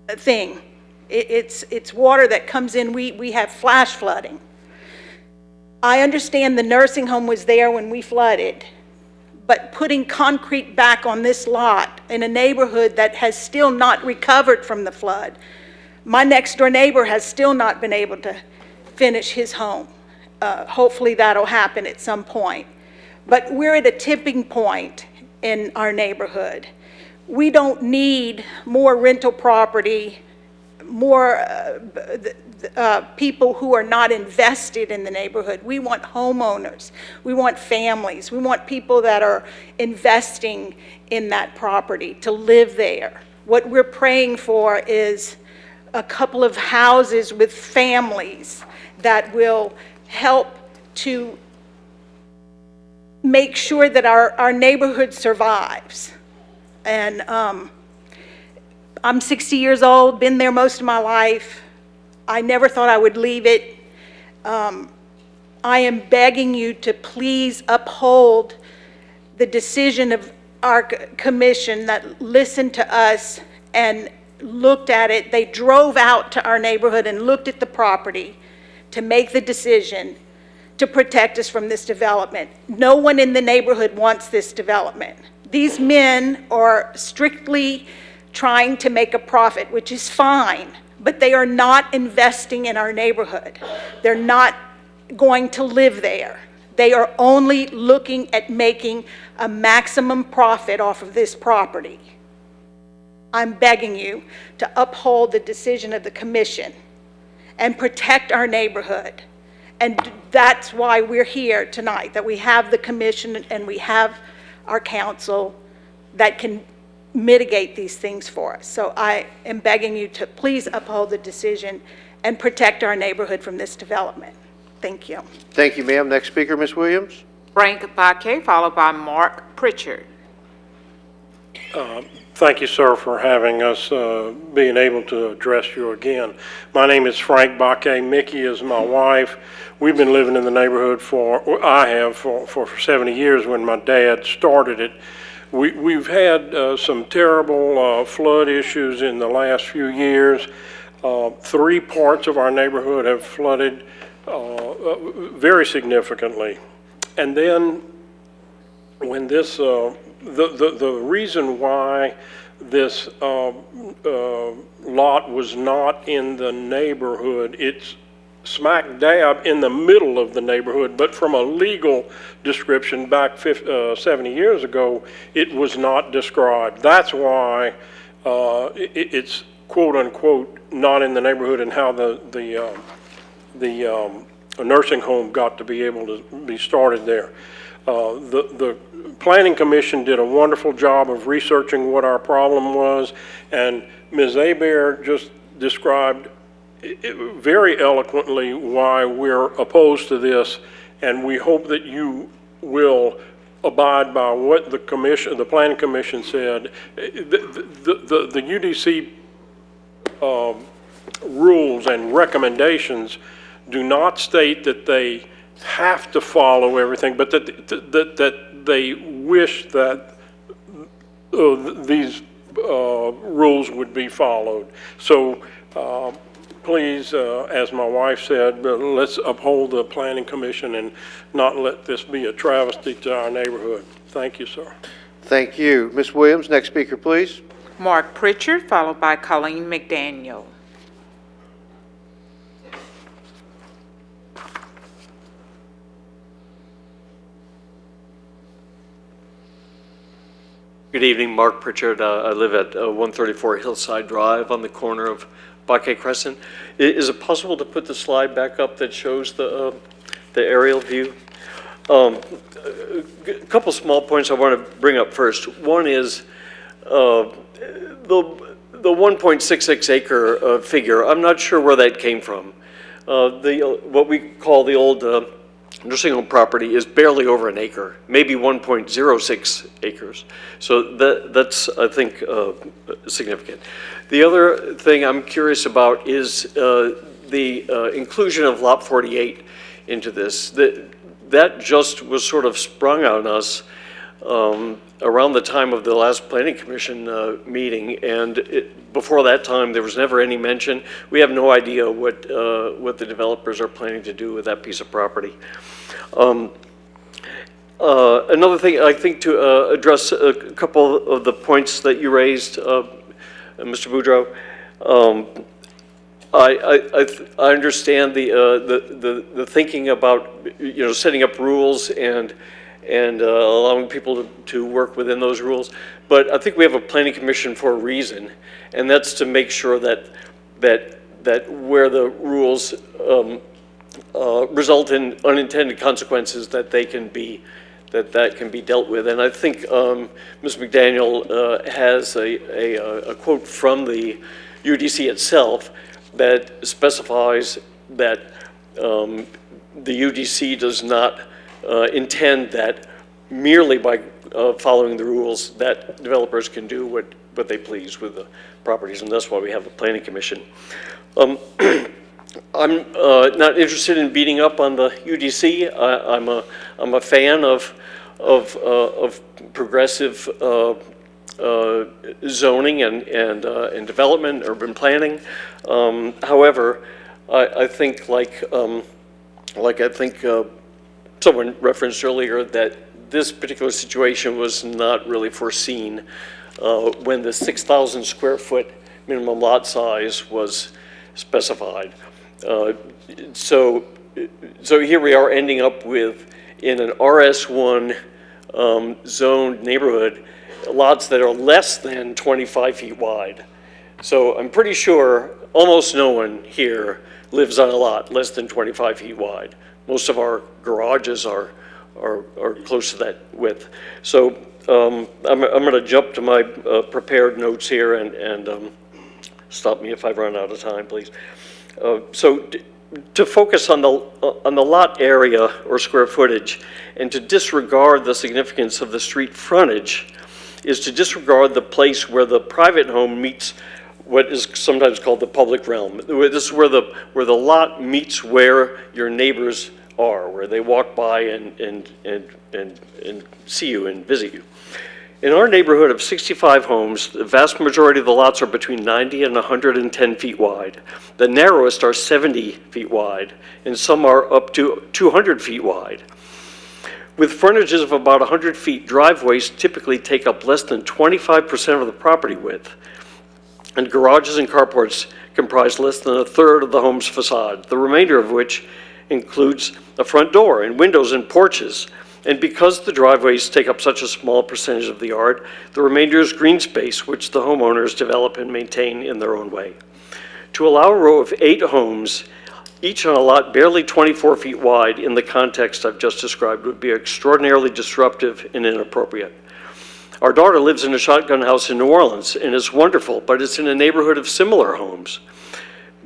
thing. It's water that comes in. We have flash flooding. I understand the nursing home was there when we flooded, but putting concrete back on this lot in a neighborhood that has still not recovered from the flood. My next door neighbor has still not been able to finish his home. Hopefully that'll happen at some point. But we're at a tipping point in our neighborhood. We don't need more rental property, more people who are not invested in the neighborhood. We want homeowners. We want families. We want people that are investing in that property to live there. What we're praying for is a couple of houses with families that will help to make sure that our neighborhood survives. And I'm 60 years old, been there most of my life. I never thought I would leave it. I am begging you to please uphold the decision of our commission that listened to us and looked at it. They drove out to our neighborhood and looked at the property to make the decision to protect us from this development. No one in the neighborhood wants this development. These men are strictly trying to make a profit, which is fine, but they are not investing in our neighborhood. They're not going to live there. They are only looking at making a maximum profit off of this property. I'm begging you to uphold the decision of the commission and protect our neighborhood. And that's why we're here tonight, that we have the commission and we have our council that can mitigate these things for us. So I am begging you to please uphold the decision and protect our neighborhood from this development. Thank you. Thank you, ma'am. Next speaker, Ms. Williams. Frank Baque, followed by Mark Pritchard. Thank you, sir, for having us, being able to address you again. My name is Frank Baque. Mickey is my wife. We've been living in the neighborhood for 70 years when my dad started it. We've had some terrible flood issues in the last few years. 3 parts of our neighborhood have flooded very significantly. And then when this, the reason why this lot was not in the neighborhood, it's smack dab in the middle of the neighborhood, but from a legal description back 70 years ago, it was not described. That's why it's quote unquote not in the neighborhood, and how the nursing home got to be able to be started there. The Planning Commission did a wonderful job of researching what our problem was, and Ms. Hebert just described very eloquently why we're opposed to this, and we hope that you will abide by what the commission, the Planning Commission said. The UDC rules and recommendations do not state that they have to follow everything, but that they wish that these rules would be followed. So please, as my wife said, let's uphold the Planning Commission and not let this be a travesty to our neighborhood. Thank you, sir. Thank you. Ms. Williams, next speaker, please. Mark Pritchard, followed by Colleen McDaniel. Good evening, Mark Pritchard. I live at 134 Hillside Drive on the corner of Baquet Crescent. Is it possible to put the slide back up that shows the aerial view? A couple small points I want to bring up first. One is the 1.66 acre figure. I'm not sure where that came from. What we call the old nursing home property is barely over an acre, maybe 1.06 acres. So that's, I think, significant. The other thing I'm curious about is the inclusion of Lot 48 into this. That just was sort of sprung on us around the time of the last Planning Commission meeting, and before that time there was never any mention. We have no idea what the developers are planning to do with that piece of property. Another thing, I think, to address a couple of the points that you raised, Mr. Boudreau. I understand the thinking about, you know, setting up rules and allowing people to work within those rules. But I think we have a Planning Commission for a reason, and that's to make sure that where the rules result in unintended consequences, that can be dealt with. And I think Ms. McDaniel has a quote from the UDC itself that specifies that the UDC does not intend that merely by following the rules that developers can do what they please with the properties, and that's why we have a Planning Commission. I'm not interested in beating up on the UDC. I'm a fan of progressive zoning and development, urban planning. However, I think someone referenced earlier that this particular situation was not really foreseen when the 6,000 square foot minimum lot size was specified. So here we are ending up with, in an RS1 zoned neighborhood, lots that are less than 25 feet wide. So I'm pretty sure almost no one here lives on a lot less than 25 feet wide. Most of our garages are close to that width. So I'm going to jump to my prepared notes here and stop me if I run out of time, please. So to focus on the lot area or square footage and to disregard the significance of the street frontage is to disregard the place where the private home meets what is sometimes called the public realm. This is where the lot meets where your neighbors are, where they walk by and see you and visit you. In our neighborhood of 65 homes, the vast majority of the lots are between 90 and 110 feet wide. The narrowest are 70 feet wide, and some are up to 200 feet wide. With frontages of about 100 feet, driveways typically take up less than 25% of the property width, and garages and carports comprise less than a third of the home's facade, the remainder of which includes a front door and windows and porches. And because the driveways take up such a small percentage of the yard, the remainder is green space, which the homeowners develop and maintain in their own way. To allow a row of 8 homes, each on a lot barely 24 feet wide in the context I've just described, would be extraordinarily disruptive and inappropriate. Our daughter lives in a shotgun house in New Orleans, and it's wonderful, but it's in a neighborhood of similar homes.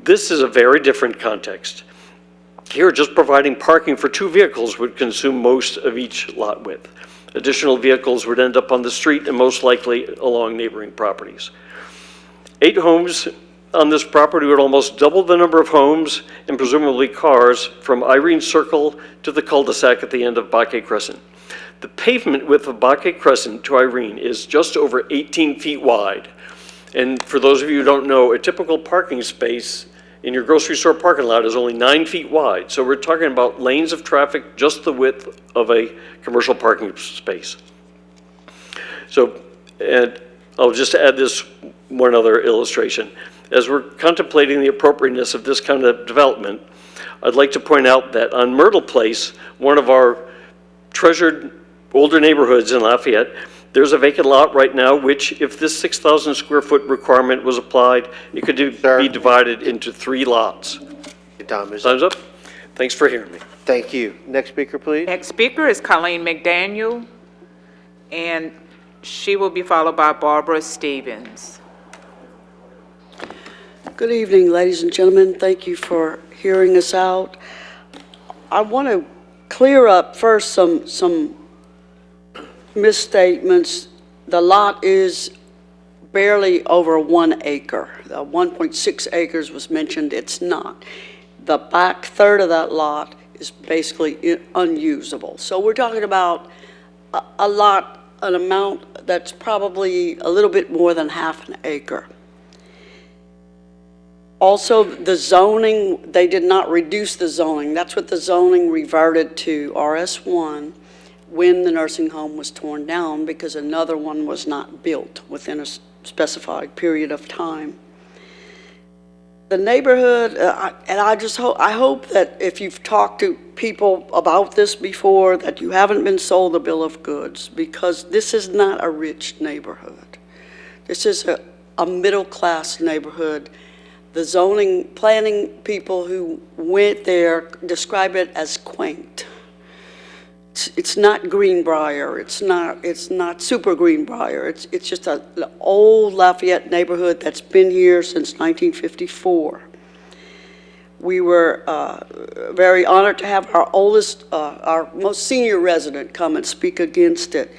This is a very different context. Here, just providing parking for 2 vehicles would consume most of each lot width. Additional vehicles would end up on the street and most likely along neighboring properties. 8 homes on this property would almost double the number of homes and presumably cars from Irene Circle to the cul-de-sac at the end of Baquet Crescent. The pavement width of Baquet Crescent to Irene is just over 18 feet wide. And for those of you who don't know, a typical parking space in your grocery store parking lot is only 9 feet wide. So we're talking about lanes of traffic just the width of a commercial parking space. So, and I'll just add this one other illustration. As we're contemplating the appropriateness of this kind of development, I'd like to point out that on Myrtle Place, one of our treasured older neighborhoods in Lafayette, there's a vacant lot right now, which if this 6,000 square foot requirement was applied, it could be divided into 3 lots. Your time is Time's up. Thanks for hearing me. Thank you. Next speaker, please. Next speaker is Colleen McDaniel, and she will be followed by Barbara Stevens. Good evening, ladies and gentlemen. Thank you for hearing us out. I want to clear up first some misstatements. The lot is barely over 1 acre. The 1.6 acres was mentioned. It's not. The back third of that lot is basically unusable. So we're talking about a lot, an amount that's probably a little bit more than half an acre. Also, the zoning, they did not reduce the zoning. That's what the zoning reverted to, RS1, when the nursing home was torn down because another one was not built within a specified period of time. The neighborhood, and I hope that if you've talked to people about this before, that you haven't been sold a bill of goods, because this is not a rich neighborhood. This is a middle-class neighborhood. The zoning planning people who went there describe it as quaint. It's not Greenbrier. It's not super Greenbrier. It's just an old Lafayette neighborhood that's been here since 1954. We were very honored to have our most senior resident come and speak against it.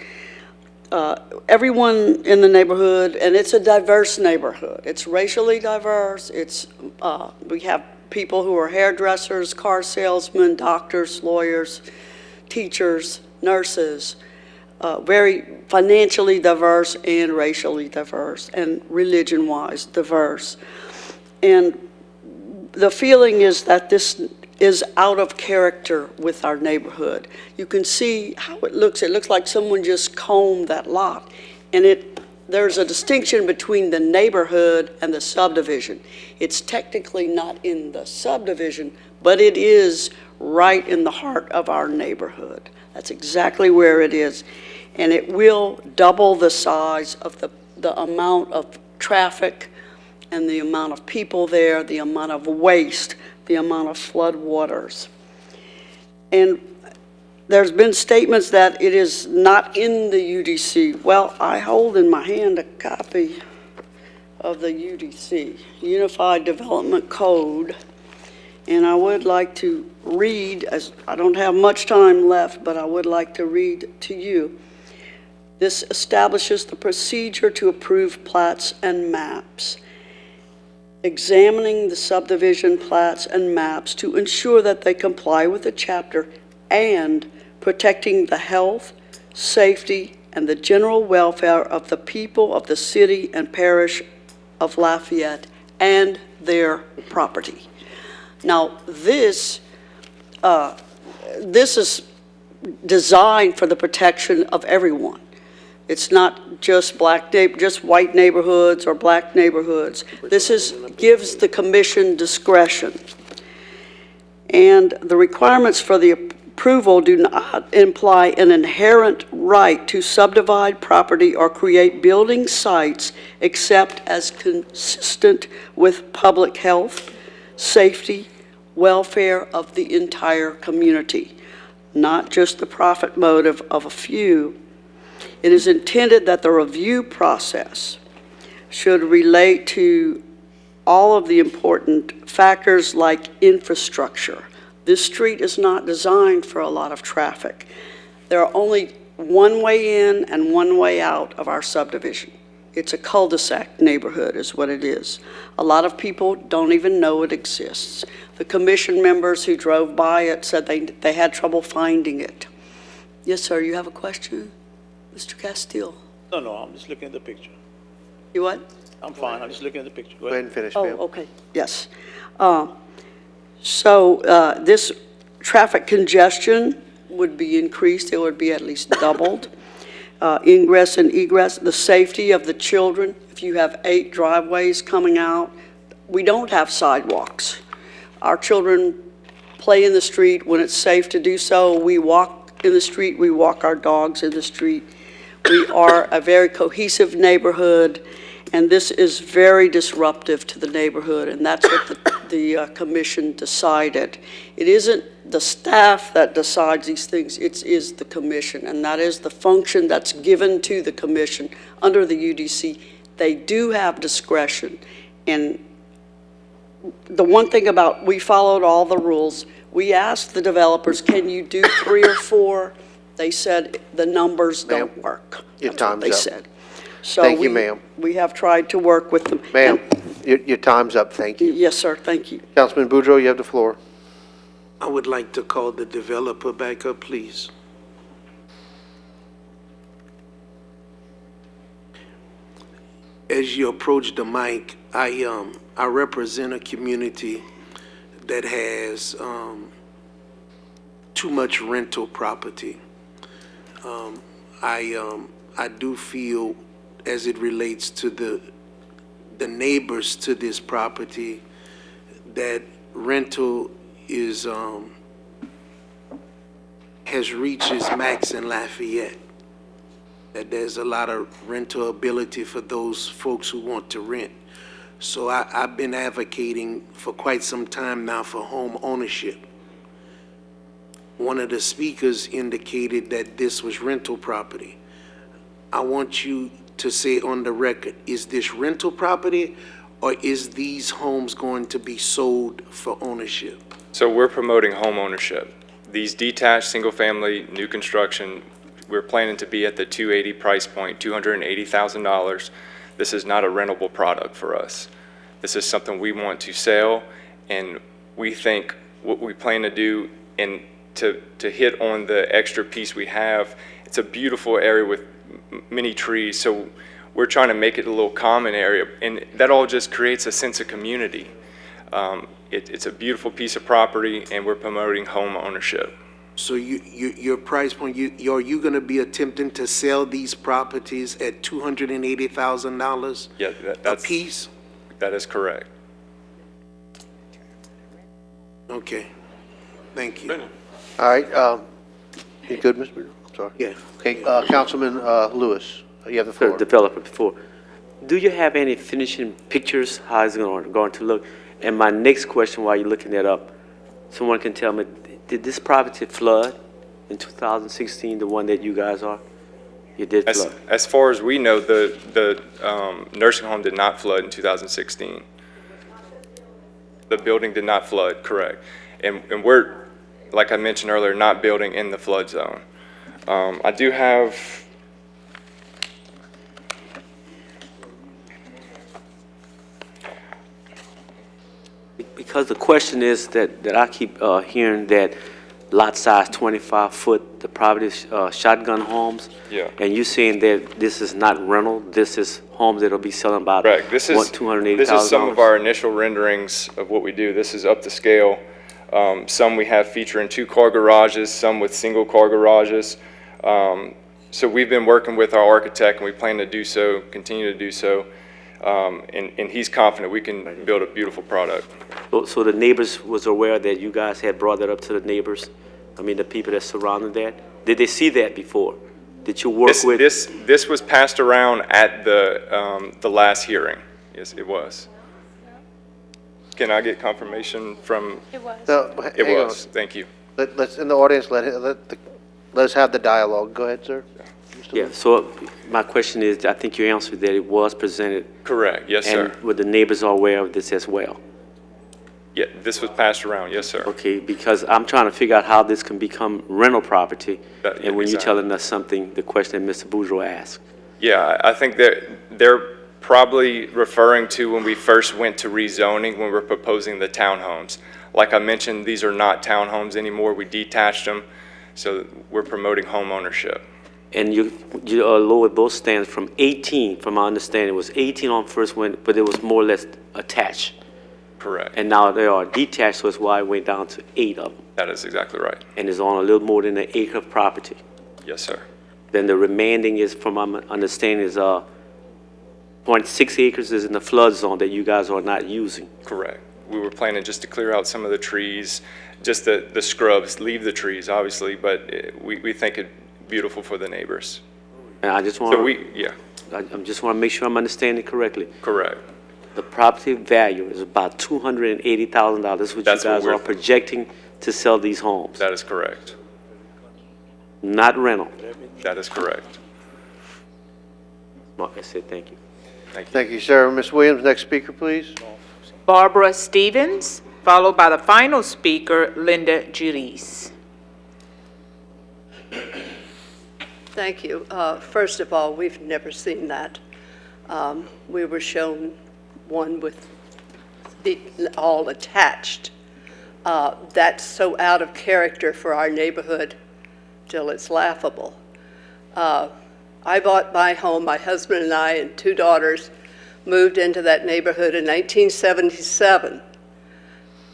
Everyone in the neighborhood, and it's a diverse neighborhood. It's racially diverse. We have people who are hairdressers, car salesmen, doctors, lawyers, teachers, nurses, very financially diverse and racially diverse and religion-wise diverse. And the feeling is that this is out of character with our neighborhood. You can see how it looks. It looks like someone just combed that lot. And there's a distinction between the neighborhood and the subdivision. It's technically not in the subdivision, but it is right in the heart of our neighborhood. That's exactly where it is. And it will double the size of the amount of traffic and the amount of people there, the amount of waste, the amount of flood waters. And there's been statements that it is not in the UDC. Well, I hold in my hand a copy of the UDC, Unified Development Code, and I would like to read, as I don't have much time left, but I would like to read to you. This establishes the procedure to approve plats and maps, examining the subdivision plats and maps to ensure that they comply with the chapter, and protecting the health, safety, and the general welfare of the people of the city and parish of Lafayette and their property. Now, this is designed for the protection of everyone. It's not just just white neighborhoods or black neighborhoods. Gives the commission discretion. And the requirements for the approval do not imply an inherent right to subdivide property or create building sites except as consistent with public health, safety, welfare of the entire community, not just the profit motive of a few. It is intended that the review process should relate to all of the important factors like infrastructure. This street is not designed for a lot of traffic. There are only one way in and one way out of our subdivision. It's a cul-de-sac neighborhood is what it is. A lot of people don't even know it exists. The commission members who drove by it said they had trouble finding it. Yes, sir, you have a question? Mr. Castile? No, I'm just looking at the picture. You what? I'm fine, I'm just looking at the picture. Go ahead and finish, ma'am. Oh, okay, yes. This traffic congestion would be increased, it would be at least doubled. Ingress and egress, the safety of the children. If you have 8 driveways coming out, we don't have sidewalks. Our children play in the street when it's safe to do so. We walk in the street, we walk our dogs in the street. We are a very cohesive neighborhood, and this is very disruptive to the neighborhood, and that's what the commission decided. It isn't the staff that decides these things, it is the commission, and that is the function that's given to the commission under the UDC. They do have discretion, and the one thing about, we followed all the rules. We asked the developers, can you do 3 or 4? They said the numbers don't work. Your That's what time's they up. said. So Thank you, ma'am. We have tried to work with them. Ma'am, your time's up, thank you. Yes, sir, thank you. Councilman Boudreaux, you have the floor. I would like to call the developer back up, please. As you approach the mic, I represent a community that has too much rental property. I do feel, as it relates to the neighbors to this property, that rental is has reached its max in Lafayette. That there's a lot of rental ability for those folks who want to rent. So I've been advocating for quite some time now for home ownership. One of the speakers indicated that this was rental property. I want you to say on the record, is this rental property or is these homes going to be sold for ownership? So we're promoting home ownership. These detached, single-family, new construction, we're planning to be at the $280 price point, $280,000. This is not a rentable product for us. This is something we want to sell, and we think what we plan to do, and to hit on the extra piece we have, it's a beautiful area with many trees, so we're trying to make it a little common area, and that all just creates a sense of community. It's a beautiful piece of property, and we're promoting home ownership. So your price point, are you going to be attempting to sell these properties at $280,000 Yeah, a piece? That is correct. Okay, thank you. All right, you good, Mr. Boudreaux? Sorry. Yeah. Okay, Councilman Lewis, you have the floor. Developer before. Do you have any finishing pictures, how it's going to look? And my next question, while you're looking that up, someone can tell me, did this property flood in 2016, the one that you guys are? It did flood. As far as we know, the nursing home did not flood in 2016. The building did not flood, correct. And we're, like I mentioned earlier, not building in the flood zone. I do have, Because the question is that I keep hearing that lot size 25-foot, the property shotgun homes. Yeah. And you saying that this is not rental, this is homes that'll be selling about Correct. This is $280,000? some of our initial renderings of what we do. This is up to scale. Some we have featuring 2-car garages, some with single-car garages. So we've been working with our architect, and we plan to do so, continue to do so. And he's confident we can build a beautiful product. So the neighbors was aware that you guys had brought that up to the neighbors? I mean, the people that surrounded that? Did they see that before? Did you work with? This was passed around at the last hearing. Yes, it was. Can I get confirmation from? It was. It was. Thank you. Let's, in the audience, let us have the dialogue. Go ahead, sir. Yeah, so my question is, I think you answered that it was presented. Correct. Yes, sir. And were the neighbors aware of this as well? Yeah, this was passed around. Yes, sir. Okay, because I'm trying to figure out how this can become rental property. And when you're exactly. telling us something, the question that Mr. Boudreaux asked. Yeah, I think they're probably referring to when we first went to rezoning, when we're proposing the townhomes. Like I mentioned, these are not townhomes anymore. We detached them, so we're promoting home ownership. And you lowered those stands from 18, from my understanding, it was 18 on first one, but it was more or less attached. Correct. And now they are detached, so that's why it went down to 8 of them. That is exactly right. And it's on a little more than an acre of property. Yes, sir. Then the remaining is, from my understanding, is 0.6 acres is in the flood zone that you guys are not using. Correct. We were planning just to clear out some of the trees, just the scrubs, leave the trees, obviously, but we think it'd beautiful for the neighbors. And I just want yeah. I just want to make sure I'm understanding correctly. Correct. The property value is about $280,000. That's what you guys are projecting to sell these homes. That is correct. Not rental. That is correct. Mark, I said thank you. Thank you. Thank you, sir. Ms. Williams, next speaker, please. Barbara Stevens, followed by the final speaker, Linda Juris. Thank you. First of all, we've never seen that. We were shown one with all attached. That's so out of character for our neighborhood till it's laughable. I bought my home, my husband and I and 2 daughters moved into that neighborhood in 1977.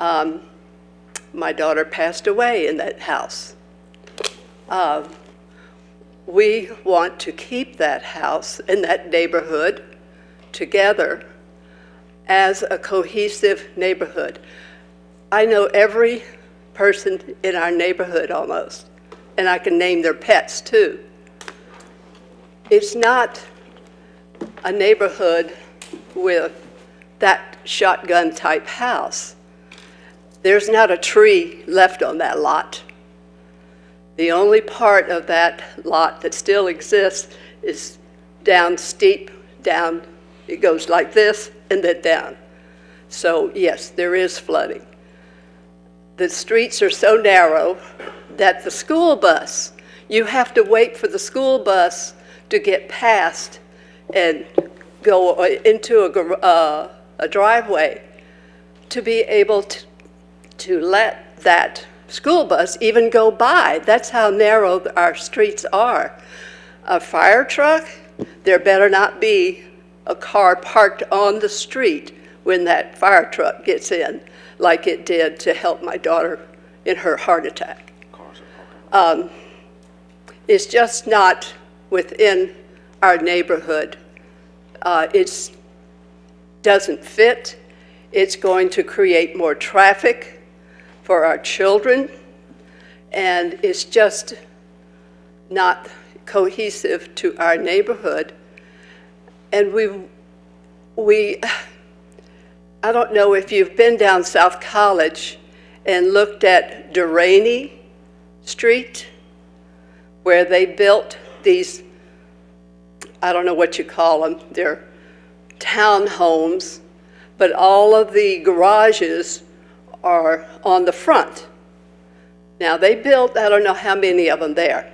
My daughter passed away in that house. We want to keep that house and that neighborhood together as a cohesive neighborhood. I know every person in our neighborhood almost, and I can name their pets too. It's not a neighborhood with that shotgun type house. There's not a tree left on that lot. The only part of that lot that still exists is down steep, down, it goes like this and then down. So yes, there is flooding. The streets are so narrow that the school bus, you have to wait for the school bus to get past and go into a driveway to be able to let that school bus even go by. That's how narrow our streets are. A fire truck, there better not be a car parked on the street when that fire truck gets in, like it did to help my daughter in her heart attack. It's just not within our neighborhood. It doesn't fit. It's going to create more traffic for our children, and it's just not cohesive to our neighborhood. And I don't know if you've been down South College and looked at Duraney Street, where they built these, I don't know what you call them, they're townhomes, but all of the garages are on the front. Now they built, I don't know how many of them there.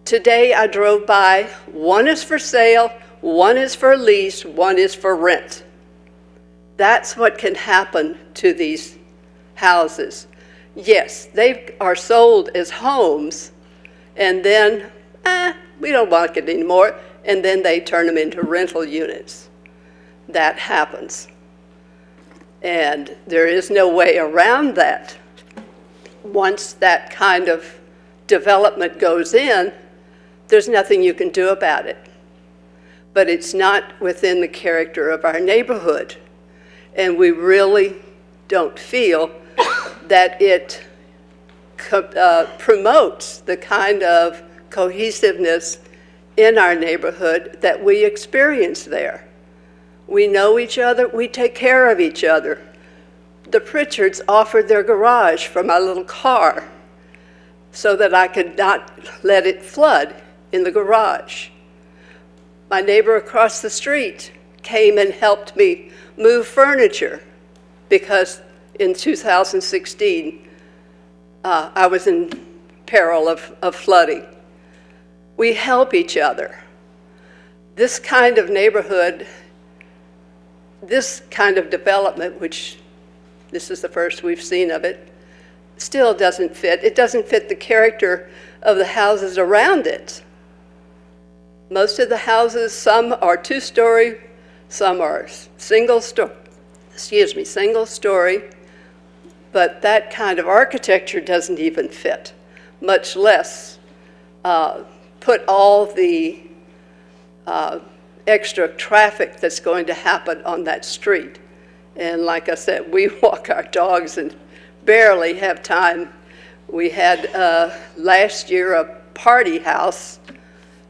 Today I drove by, one is for sale, one is for lease, one is for rent. That's what can happen to these houses. yes, they are sold as homes, and then, we don't like it anymore, and then they turn them into rental units. That happens. And there is no way around that. Once that kind of development goes in, there's nothing you can do about it. But it's not within the character of our neighborhood. And we really don't feel that it promotes the kind of cohesiveness in our neighborhood that we experience there. We know each other, we take care of each other. The Pritchards offered their garage for my little car so that I could not let it flood in the garage. My neighbor across the street came and helped me move furniture because in 2016, I was in peril of flooding. We help each other. This kind of neighborhood, this kind of development, which this is the first we've seen of it, still doesn't fit. It doesn't fit the character of the houses around it. Most of the houses, some are two-story, some are single story, but that kind of architecture doesn't even fit, much less put all the extra traffic that's going to happen on that street. And like I said, we walk our dogs and barely have time. We had last year a party house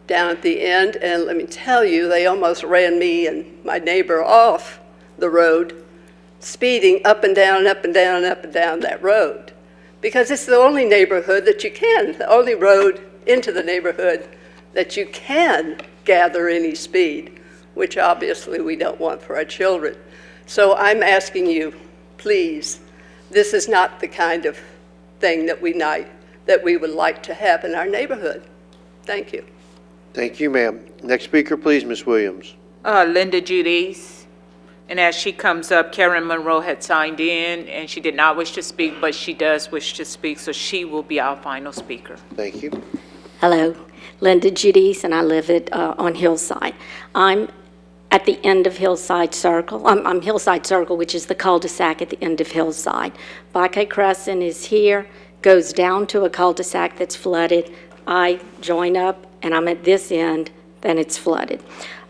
down at the end, and let me tell you, they almost ran me and my neighbor off the road, speeding up and down, up and down, up and down that road. Because it's the only neighborhood that you can, the only road into the neighborhood that you can gather any speed, which obviously we don't want for our children. So I'm asking you, please, this is not the kind of thing that we would like to have in our neighborhood. Thank you. Thank you, ma'am. Next speaker, please, Ms. Williams. Linda Judice. And as she comes up, Karen Monroe had signed in, and she did not wish to speak, but she does wish to speak, so she will be our final speaker. Thank you. Hello, Linda Judice, and I live on Hillside. I'm at the end of Hillside Circle. I'm Hillside Circle, which is the cul-de-sac at the end of Hillside. Baque Crescent is here, goes down to a cul-de-sac that's flooded. I join up, and I'm at this end, then it's flooded.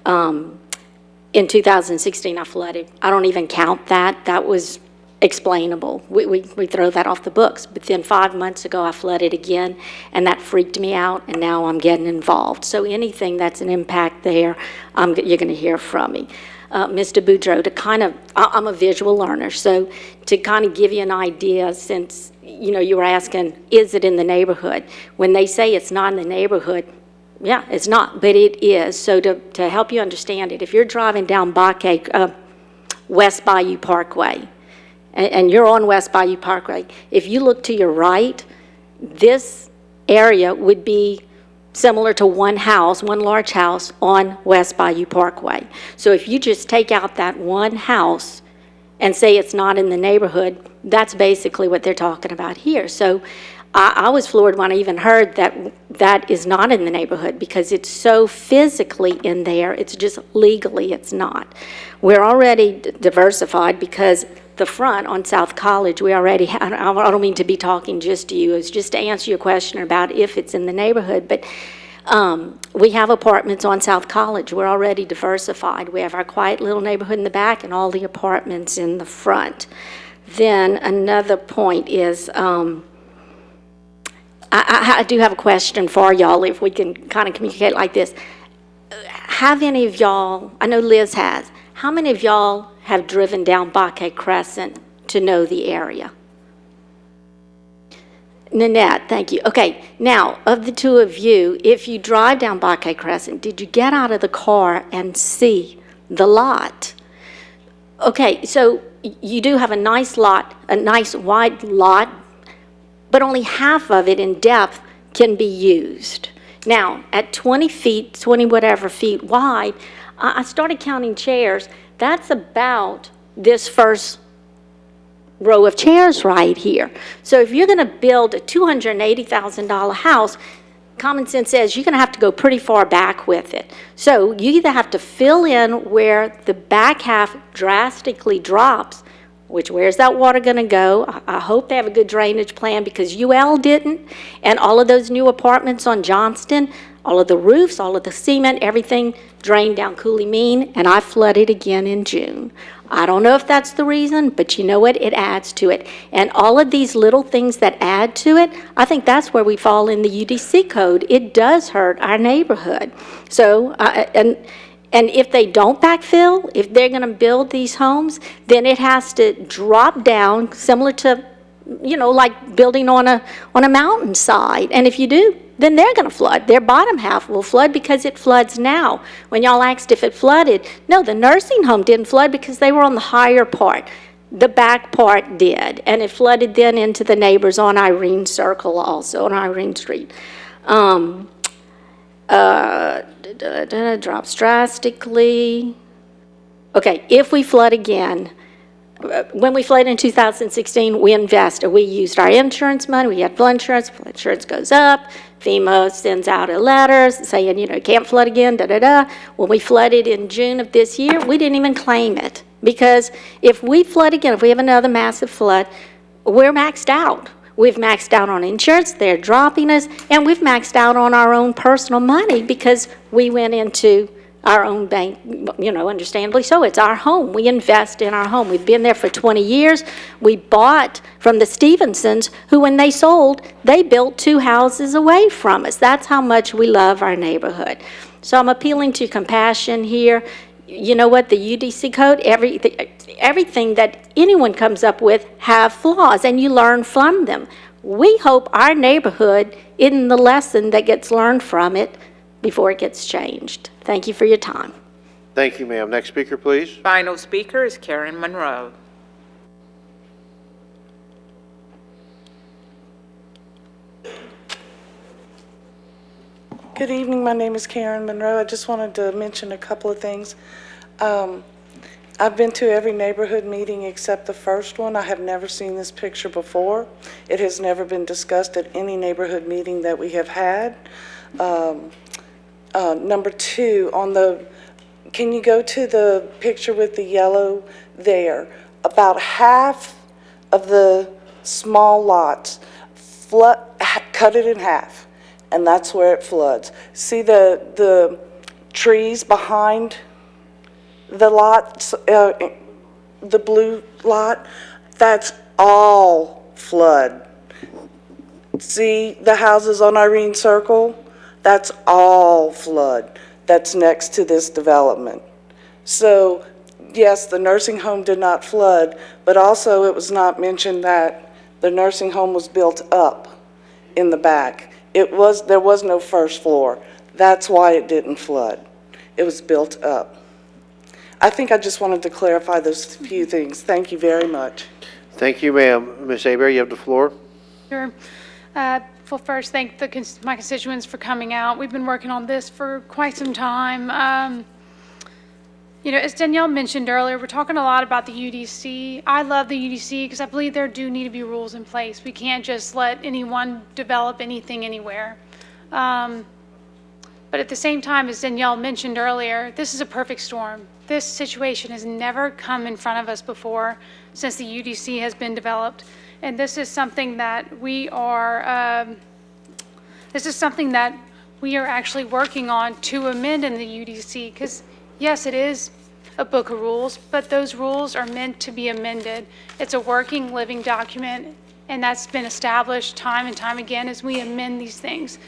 In 2016, I flooded. I don't even count that. That was explainable. We throw that off the books. But then 5 months ago, I flooded again, and that freaked me out, and now I'm getting involved. So anything that's an impact there, you're going to hear from me. Mr. Boudreau, I'm a visual learner, so to kind of give you an idea, since you were asking, is it in the neighborhood? When they say it's not in the neighborhood, yeah, it's not, but it is. So to help you understand it, if you're driving down West Bayou Parkway, and you're on West Bayou Parkway, if you look to your right, this area would be similar to one large house on West Bayou Parkway. So if you just take out that one house and say it's not in the neighborhood, that's basically what they're talking about here. So I was floored when I even heard that is not in the neighborhood because it's so physically in there, it's just legally it's not. We're already diversified because the front on South College, we already have, I don't mean to be talking just to you, it's just to answer your question about if it's in the neighborhood, but we have apartments on South College. We're already diversified. We have our quiet little neighborhood in the back and all the apartments in the front. Then another point is, I do have a question for y'all, if we can kind of communicate like this. Have any of y'all, I know Liz has, how many of y'all have driven down Baque Crescent to know the area? Nanette, thank you. Okay, now, of the two of you, if you drive down Baque Crescent, did you get out of the car and see the lot? Okay, so you do have a nice lot, a nice wide lot, but only half of it in depth can be used. Now, at 20 feet, 20 whatever feet wide, I started counting chairs. That's about this first row of chairs right here. So if you're going to build a $280,000 house, common sense says you're going to have to go pretty far back with it. So you either have to fill in where the back half drastically drops, which where's that water going to go? I hope they have a good drainage plan, because UL didn't, and all of those new apartments on Johnston, all of the roofs, all of the cement, everything drained down Cooley Mean, and I flooded again in June. I don't know if that's the reason, but you know what? It adds to it. And all of these little things that add to it, I think that's where we fall in the UDC code. It does hurt our neighborhood. So, and if they don't backfill, if they're going to build these homes, then it has to drop down, similar to, like building on a mountainside. And if you do, then they're going to flood. Their bottom half will flood because it floods now. When y'all asked if it flooded, no, the nursing home didn't flood because they were on the higher part. The back part did, and it flooded then into the neighbors on Irene Circle also, on Irene Street. Drops drastically. Okay, if we flood again, when we flooded in 2016, we invested. We used our insurance money. We had flood insurance. Flood insurance goes up. FEMA sends out a letter saying, can't flood again, da-da-da. When we flooded in June of this year, we didn't even claim it. Because if we flood again, if we have another massive flood, we're maxed out. We've maxed out on insurance, they're dropping us, and we've maxed out on our own personal money because we went into our own bank, understandably so. It's our home. We invest in our home. We've been there for 20 years. We bought from the Stevensons, who when they sold, they built 2 houses away from us. That's how much we love our neighborhood. So I'm appealing to compassion here. You know what, the UDC code, everything that anyone comes up with have flaws, and you learn from them. We hope our neighborhood isn't the lesson that gets learned from it before it gets changed. Thank you for your time. Thank you, ma'am. Next speaker, please. Final speaker is Karen Monroe. Good evening. My name is Karen Monroe. I just wanted to mention a couple of things. I've been to every neighborhood meeting except the first one. I have never seen this picture before. It has never been discussed at any neighborhood meeting that we have had. Number 2, can you go to the picture with the yellow there? About half of the small lots, cut it in half, and that's where it floods. See the trees behind the lots, the blue lot? That's all flood. See the houses on Irene Circle? That's all flood. That's next to this development. So, yes, the nursing home did not flood, but also it was not mentioned that the nursing home was built up in the back. There was no first floor. That's why it didn't flood. It was built up. I think I just wanted to clarify those few things. Thank you very much. Thank you, ma'am. Ms. Aber, you have the floor. Sure. Well, first, thank my constituents for coming out. We've been working on this for quite some time. As Danielle mentioned earlier, we're talking a lot about the UDC. I love the UDC because I believe there do need to be rules in place. We can't just let anyone develop anything anywhere. But at the same time, as Danielle mentioned earlier, this is a perfect storm. This situation has never come in front of us before since the UDC has been developed. And this is something that we are actually working on to amend in the UDC, because yes, it is a book of rules, but those rules are meant to be amended. It's a working, living document, and that's been established time and time again as we amend these things.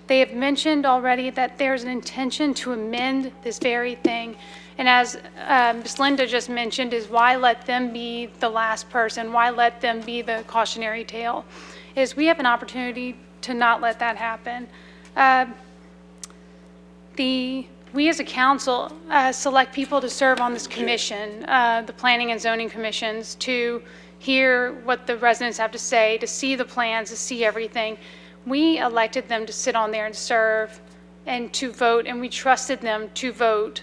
They have mentioned already that there's an intention to amend this very thing. And as Ms. Linda just mentioned, is why let them be the last person? Why let them be the cautionary tale? Is we have an opportunity to not let that happen. We as a council select people to serve on this commission, the planning and zoning commissions, to hear what the residents have to say, to see the plans, to see everything. We elected them to sit on there and serve and to vote, and we trusted them to vote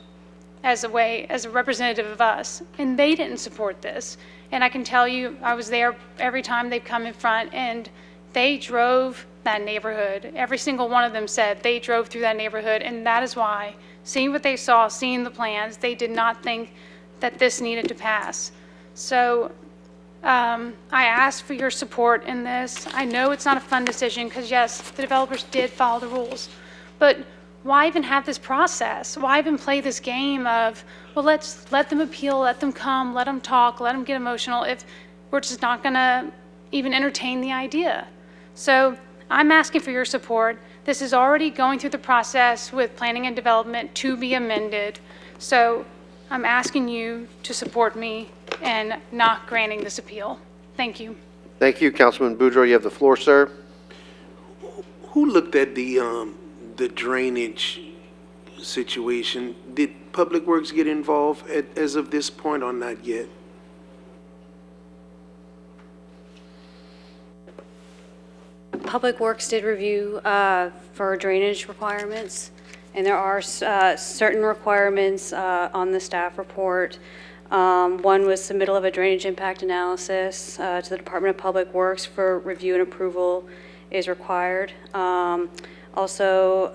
as a representative of us, and they didn't support this. And I can tell you, I was there every time they've come in front, and they drove that neighborhood. Every single one of them said they drove through that neighborhood, and that is why, seeing what they saw, seeing the plans, they did not think that this needed to pass. So I ask for your support in this. I know it's not a fun decision because, yes, the developers did follow the rules. But why even have this process? Why even play this game of, well, let's let them appeal, let them come, let them talk, let them get emotional if we're just not going to even entertain the idea? So I'm asking for your support. This is already going through the process with planning and development to be amended. So I'm asking you to support me and not granting this appeal. Thank you. Thank you, Councilman Boudreaux. You have the floor, sir. Who looked at the drainage situation? Did Public Works get involved as of this point or not yet? Public Works did review for drainage requirements, and there are certain requirements on the staff report. One was submittal of a drainage impact analysis to the Department of Public Works for review and approval is required. Also,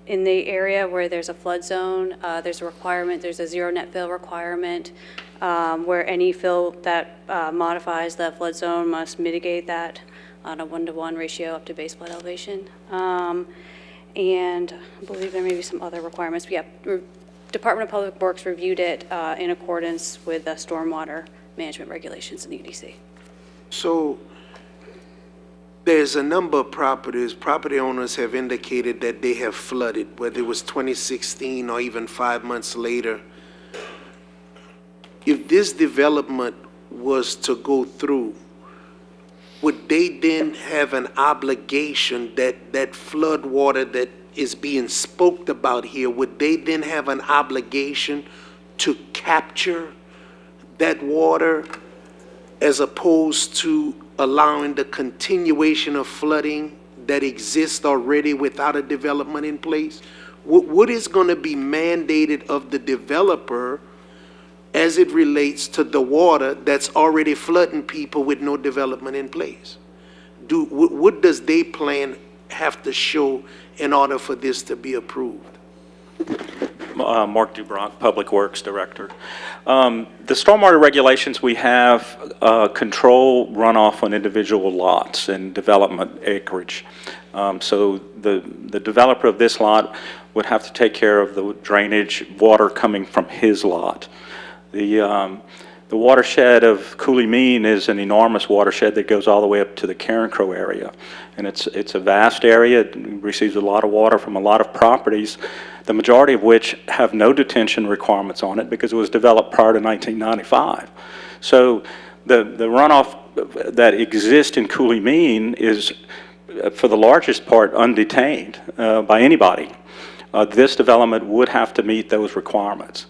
in the area where there's a flood zone, there's a requirement, there's a zero net fill requirement, where any fill that modifies the flood zone must mitigate that on a 1-to-1 ratio up to base flood elevation. And I believe there may be some other requirements. But yeah, Department of Public Works reviewed it in accordance with the stormwater management regulations in the UDC. So there's a number of property owners have indicated that they have flooded, whether it was 2016 or even 5 months later. If this development was to go through, would they then have an obligation that flood water that is being spoke about here, would they then have an obligation to capture that water as opposed to allowing the continuation of flooding that exists already without a development in place? What is going to be mandated of the developer as it relates to the water that's already flooding people with no development in place? What does they plan have to show in order for this to be approved? Mark Dubrock, Public Works Director. The stormwater regulations we have control runoff on individual lots and development acreage. So the developer of this lot would have to take care of the drainage water coming from his lot. The watershed of Coulee Mean is an enormous watershed that goes all the way up to the Karen Crow area. And it's a vast area. It receives a lot of water from a lot of properties, the majority of which have no detention requirements on it because it was developed prior to 1995. So the runoff that exists in Coulee Mean is, for the largest part, undetained by anybody. This development would have to meet those requirements.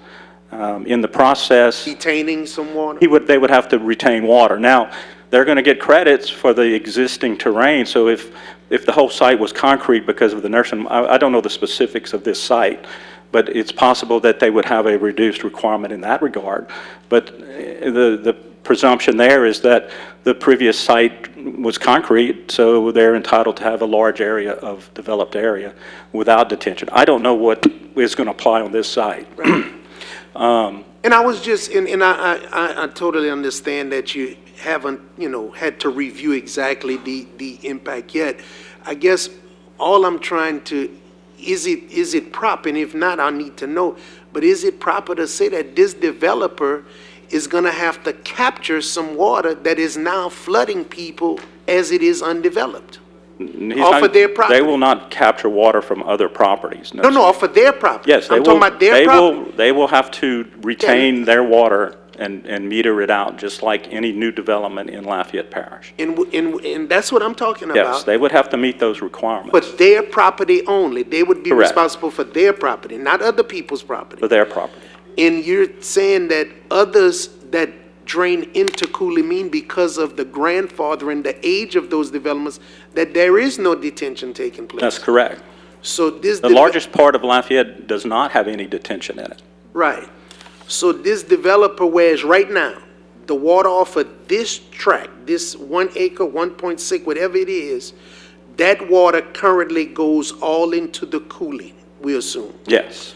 In the process, detaining some water? They would have to retain water. Now, they're going to get credits for the existing terrain, so if the whole site was concrete because of the nursing, I don't know the specifics of this site, but it's possible that they would have a reduced requirement in that regard. But the presumption there is that the previous site was concrete, so they're entitled to have a large area of developed area without detention. I don't know what is going to apply on this site. Right. And I was just, and I totally understand that you haven't, had to review exactly the impact yet. I guess all I'm trying to, is it proper, and if not, I need to know, but is it proper to say that this developer is gonna have to capture some water that is now flooding people as it is undeveloped? Off of their property? They will not capture water from other properties. No, off of their property. Yes, I'm talking about their property. They will have to retain their water and meter it out, just like any new development in Lafayette Parish. And that's what I'm talking about. Yes, they would have to meet those requirements. But their property only. They would be Correct. responsible for their property, not other people's property. For their property. And you're saying that others that drain into Coulee Mean because of the grandfather and the age of those developments, that there is no detention taking place. That's correct. So this The largest part of Lafayette does not have any detention in it. Right. So this developer, whereas right now, the water off of this tract, this 1 acre, 1.6, whatever it is, that water currently goes all into the coulee, we assume. Yes.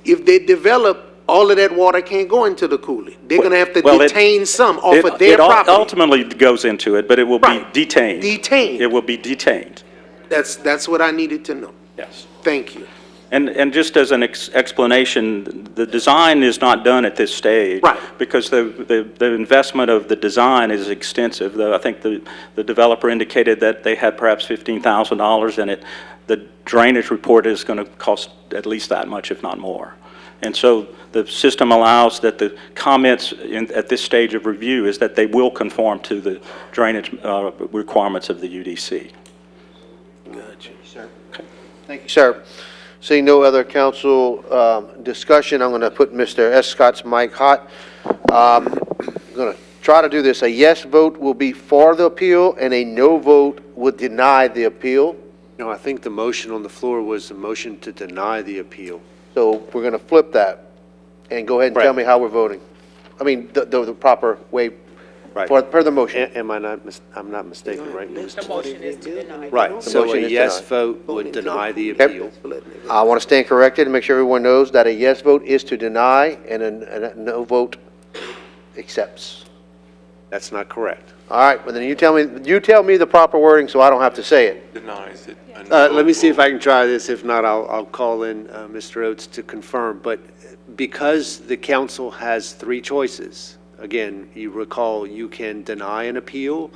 If they develop, all of that water can't go into the coulee. They're gonna have to Well, detain some off of their It property. ultimately goes into it, but it will be Right. detained. Detained. It will be detained, That's what I needed to know. yes. Thank you. And just as an explanation, the design is not done at this stage. Right. Because the investment of the design is extensive. I think the developer indicated that they had perhaps $15,000 in it. The drainage report is going to cost at least that much, if not more. And so the system allows that the comments at this stage of review is that they will conform to the drainage requirements of the UDC. Gotcha. Thank you, sir. Seeing no other council discussion, I'm going to put Mr. Escott's mic hot. I'm going to try to do this. A yes vote will be for the appeal, and a no vote would deny the appeal. No, I think the motion on the floor was the motion to deny the appeal. So we're going to flip that and go ahead and tell me how we're voting. I mean, the proper way, Right. per the motion. Am I not, I'm not mistaken, right? The motion is to deny. Right, so motion a is yes denied. vote would deny the Okay. appeal. I want to stand corrected and make sure everyone knows that a yes vote is to deny and a no vote accepts. That's not correct. All right, well then you tell me the proper wording so I don't have to say it. Denies it. Let me see if I can try this. If not, I'll call in Mr. Oates to confirm. But because the council has three choices, again, you recall you can deny an appeal,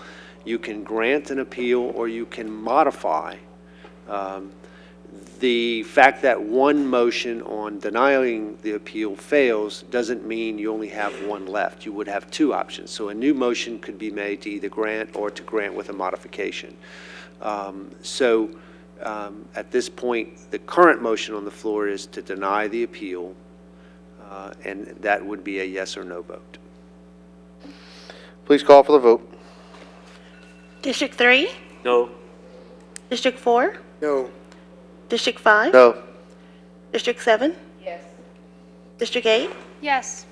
you can grant an appeal, or you can modify. The fact that one motion on denying the appeal fails doesn't mean you only have one left. You would have two options. So a new motion could be made to either grant or to grant with a modification. At this point, the current motion on the floor is to deny the appeal, and that would be a yes or no vote. Please call for the vote. District 3? No. District 4? No. District 5? No. District 7? Yes. District 8? Yes.